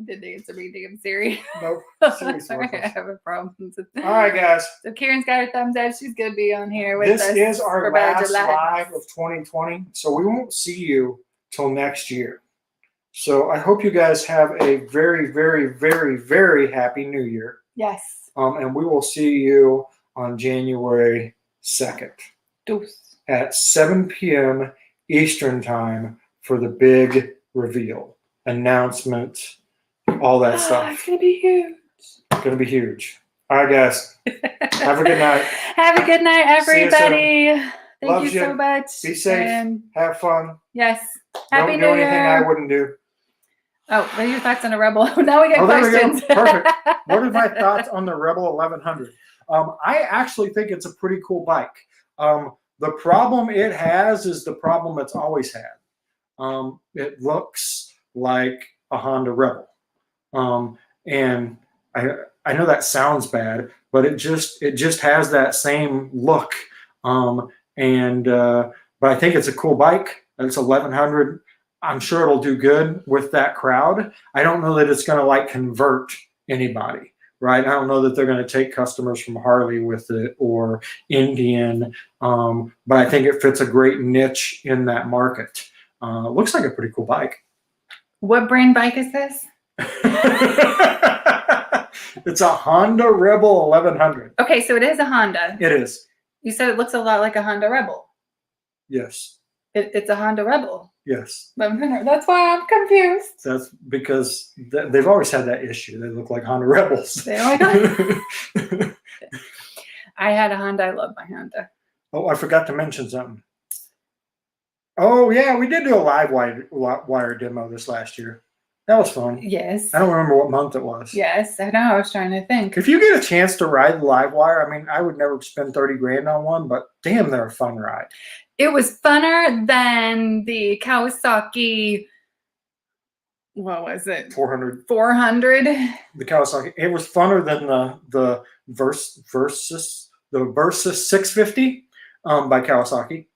Didn't answer me, damn Siri. Nope. I have a problem. All right, guys. So Karen's got her thumbs up. She's going to be on here with us. This is our last live of 2020, so we won't see you till next year. So I hope you guys have a very, very, very, very happy New Year. Yes. And we will see you on January 2nd at 7 p.m. Eastern time for the big reveal announcement all that stuff. It's gonna be huge. It's gonna be huge. All right, guys. Have a good night. Have a good night, See you soon. everybody. Thank Loves you you. so much. Be safe. And Have fun. yes. Happy Don't New do anything I Year. wouldn't do. Oh, what are your thoughts on a Rebel? Now we get Oh, there we go. questions. Perfect. What are my thoughts on the Rebel 1100? I actually think it's a pretty cool bike. The problem it has is the problem it's always had. It looks like a Honda Rebel. And I know that sounds bad, but it just has that same look. But I think it's a cool bike. It's 1100. I'm sure it'll do good with that crowd. I don't know that it's going to like convert anybody, right? I don't know that they're going to take customers from Harley with it or Indian, but I think it fits a great niche in that market. Looks like a pretty cool bike. What brand bike is this? It's a Honda Rebel 1100. Okay, so it is a Honda. It is. You said it looks a lot like a Honda Rebel. Yes. It's a Honda Rebel. Yes. That's why I'm confused. That's because they've always had that issue. They look like Honda Rebels. Oh my God. I had a Honda. I love my Honda. Oh, I forgot to mention something. Oh, yeah, we did do a live wire demo this last year. That was fun. Yes. I don't remember what month it was. Yes, I know. I was trying to think. If you get a chance to ride the live wire, I mean, I would never spend 30 grand on one, but damn, they're a fun ride. It was funner than the Kawasaki. What was it? 400. 400. The Kawasaki. It was funner than the Versus 650 by Kawasaki.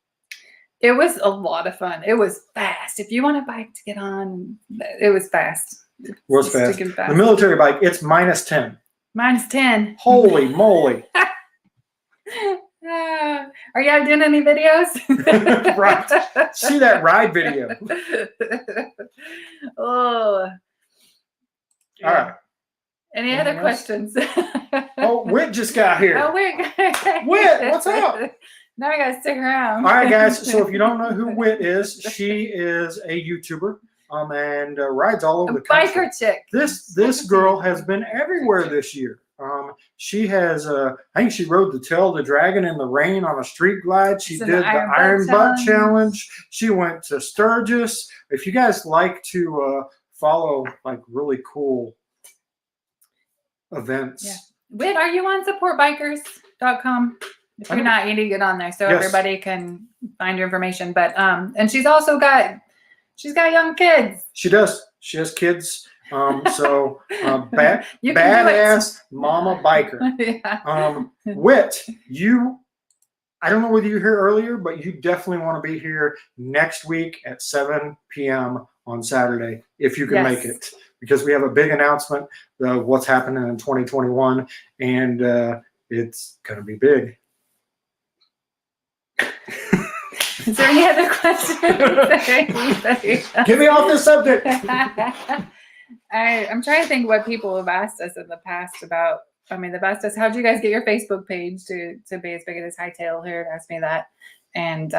It was a lot of fun. It was fast. If you want a bike to get on, it was fast. It was fast. The military bike, it's -10. -10. Holy moly. Are y'all doing any videos? Right. See that ride video. Oh. Yeah. All right. Any other questions? Oh, Whit just got here. Oh, Whit, what's up? Now I gotta stick around. All right, guys. So if you don't know who Whit is, she is a YouTuber and rides all over the country. Biker chick. This girl has been everywhere this year. She has, I think she rode the Tail of the Dragon in the rain on a street glide. She did the Iron Butt Challenge. She went to Sturgis. If you guys like to follow like really cool events. Yeah. Whit, are you on supportbikers.com? If you're not, you need to get on there so everybody can find your information. But and she's also got young kids. She does. She has kids. So You can badass mama biker. Yeah. Whit, I don't know whether you were here earlier, but you definitely want to be here next week at 7 p.m. on Saturday if you can make it, because we have a big announcement of what's happening in 2021, and it's gonna be big. Is there any other questions? Get me off this subject. I'm trying to think what people have asked us in the past about. I mean, they've asked us, how'd you guys get your Facebook page to be as big as Hightail here? Asked me that. And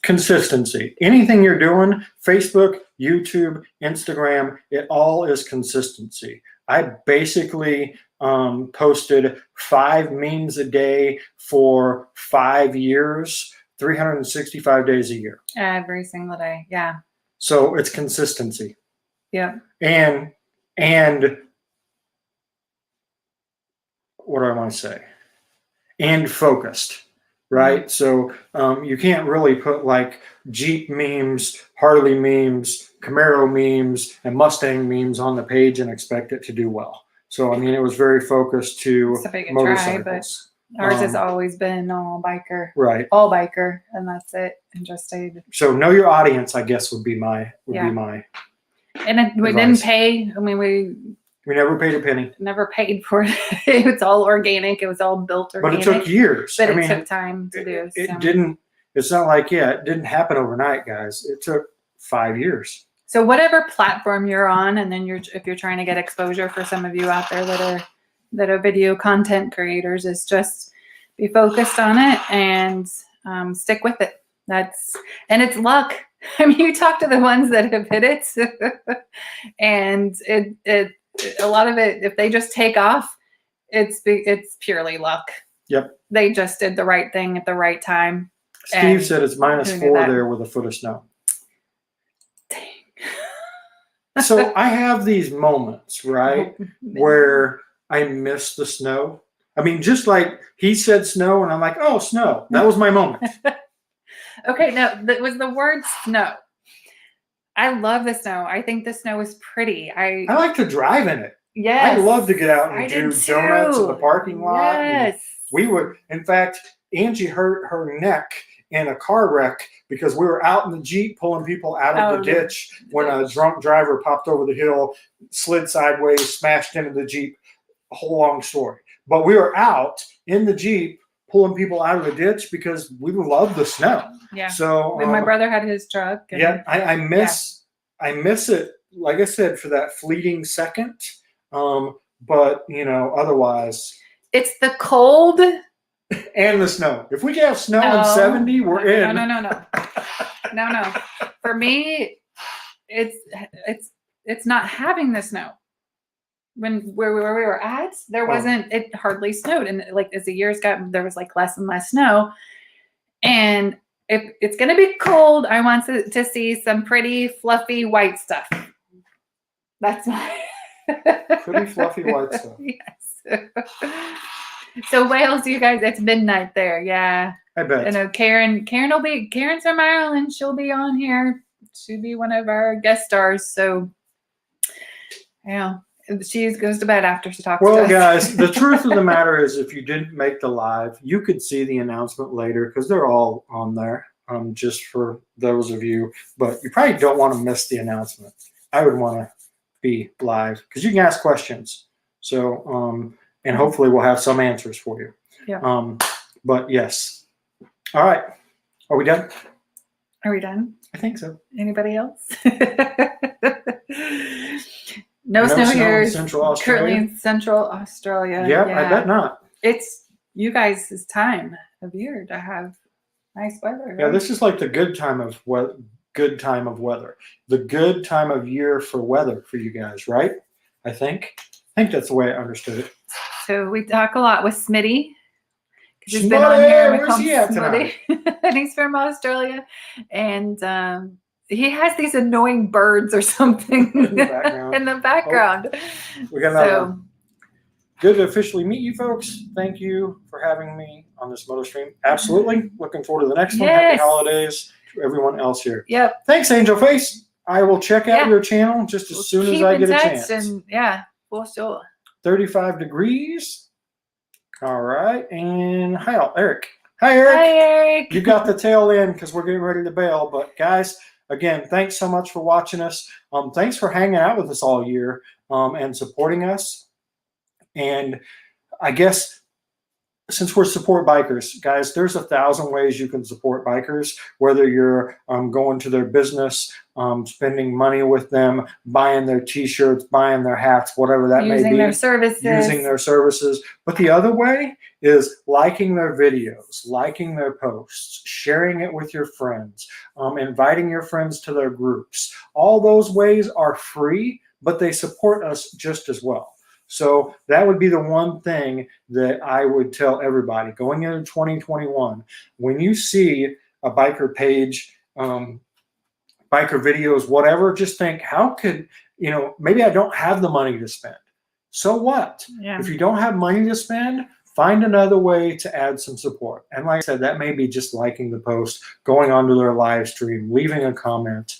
consistency. Anything you're doing, Facebook, YouTube, Instagram, it all is consistency. I basically posted 5 memes a day for 5 years, 365 days a year. Every single day. Yeah. So it's consistency. Yeah. And what do I want to say? And focused, right? Mm-hmm. So you can't really put like Jeep memes, Harley memes, Camaro memes, and Mustang memes on the page and expect it to do well. So, I mean, it was very focused to motorcycles. Ours has always been all biker. Right. All biker, and that's it. And just stayed. So know your audience, I guess, would be my And we didn't pay. I mean, we never paid a penny. Never paid for it. It was all organic. It was all built organic. But it took years. But it took time to do. It didn't. It's not like it didn't happen overnight, guys. It took 5 years. So whatever platform you're on, and then if you're trying to get exposure for some of you out there that are video content creators, is just be focused on it and stick with it. And it's luck. I mean, you talk to the ones that have hit it, and a lot of it, if they just take off, it's purely luck. Yep. They just did the right thing at the right time. Steve said it's who knew -4 that? there with a foot of snow. Dang. So I have these moments, right, where I miss the snow. I mean, just like he said snow, and I'm like, oh, snow. That was my moment. Okay, no, that was the word snow. I love the snow. I think the snow is pretty. I like to drive in it. Yes. I love to get out and I do did donuts in the too. parking lot. and Yes. We would, in fact, Angie hurt her neck in a car wreck because we were out in the Jeep pulling people out of the ditch when a drunk driver popped over the hill, slid sideways, smashed into the Jeep. A whole long story. But we were out in the Jeep pulling people out of the ditch because we love the snow. Yeah. So when my brother had his truck. And, yeah, I miss it. Like I said, for that fleeting second. But otherwise, it's the cold and the snow. If we can have snow in 70, we're in. No. For me, it's not having the snow. Where we were at, there wasn't. It hardly snowed, and like as the years got, there was like less and less snow. And if it's gonna be cold, I want to see some pretty fluffy white stuff. That's my pretty fluffy white stuff. Yes. So Wales, you guys, it's midnight there. Yeah. I bet. I know Karen's from Ireland. She'll be on here. She'll be one of our guest stars. So yeah. She goes to bed after she talks to us. Well, guys, the truth of the matter is if you didn't make the live, you could see the announcement later because they're all on there just for those of you. But you probably don't want to miss the announcement. I would want to be live because you can ask questions. So, and hopefully we'll have some answers for you. Yeah. But yes. All right. Are we done? Are we done? I think so. Anybody else? No snow here. Currently in Central Australia. Yeah, I bet not. It's you guys' time of year to have nice weather. Right? Yeah, this is like the good time of weather. The good time of year for weather for you guys, right? I think that's the way I understood it. So we talk a lot with Smitty. He's been on here. Where's he at tonight? And he's from Australia. And he has these annoying birds or something in the background. We got another. Good to officially meet you folks. Thank you for having me on this moto stream. Absolutely. Looking forward to the next one. Happy holidays to everyone else here. Yep. Thanks, Angel Face. I will check out your channel just as soon as I get a chance. And yeah, for sure. 35 degrees. All right. And hi, Eric. Hi, Eric. Hi, Eric. You got the tail end because we're getting ready to bail. But guys, again, thanks so much for watching us. Thanks for hanging out with us all year and supporting us. And I guess since we're support bikers, guys, there's 1,000 ways you can support bikers, whether you're going to their business, spending money with them, buying their t-shirts, buying their hats, whatever that may be. Using their services. But the other way is liking their videos, liking their posts, sharing it with your friends, inviting your friends to their groups. All those ways are free, but they support us just as well. So that would be the one thing that I would tell everybody going into 2021. When you see a biker page, biker videos, whatever, just think, how could, maybe I don't have the money to spend. So what? Yeah. If you don't have money to spend, find another way to add some support. And like I said, that may be just liking the post, going onto their live stream, leaving a comment.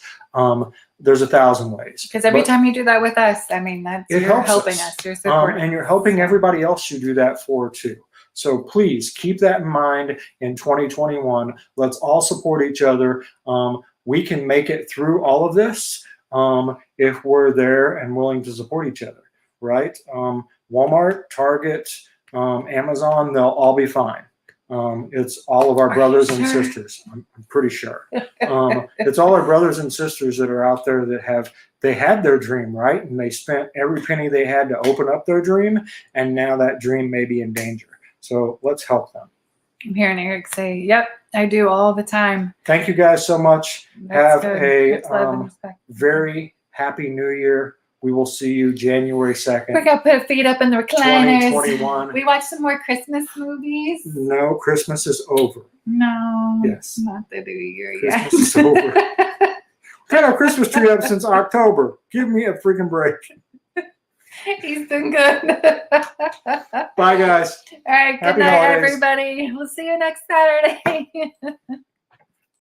There's 1,000 ways. Because every time you do that with us, I mean, you're helping us. You're supporting and you're helping everybody else you do that for too. So please keep that in mind in 2021. Let's all support each other. We can make it through all of this if we're there and willing to support each other, right? Walmart, Target, Amazon, they'll all be fine. It's all of our brothers and sisters. I'm pretty sure. It's all our brothers and sisters that are out there that they had their dream, right? And they spent every penny they had to open up their dream. And now that dream may be in danger. So let's help them. I'm hearing Eric say, yep, I do all the time. Thank you guys so much. That's Have good. a very happy new year. We will see you January We're 2nd, gonna put feet up in the recliners. 2021. We watch some more Christmas movies. No, Christmas is over. No, Yes. not the New Year yet. Christmas is over. We've had our Christmas tree up since October. Give me a freaking break. He's been good. Bye, guys. All right, good Happy night, holidays. everybody. We'll see you next Saturday.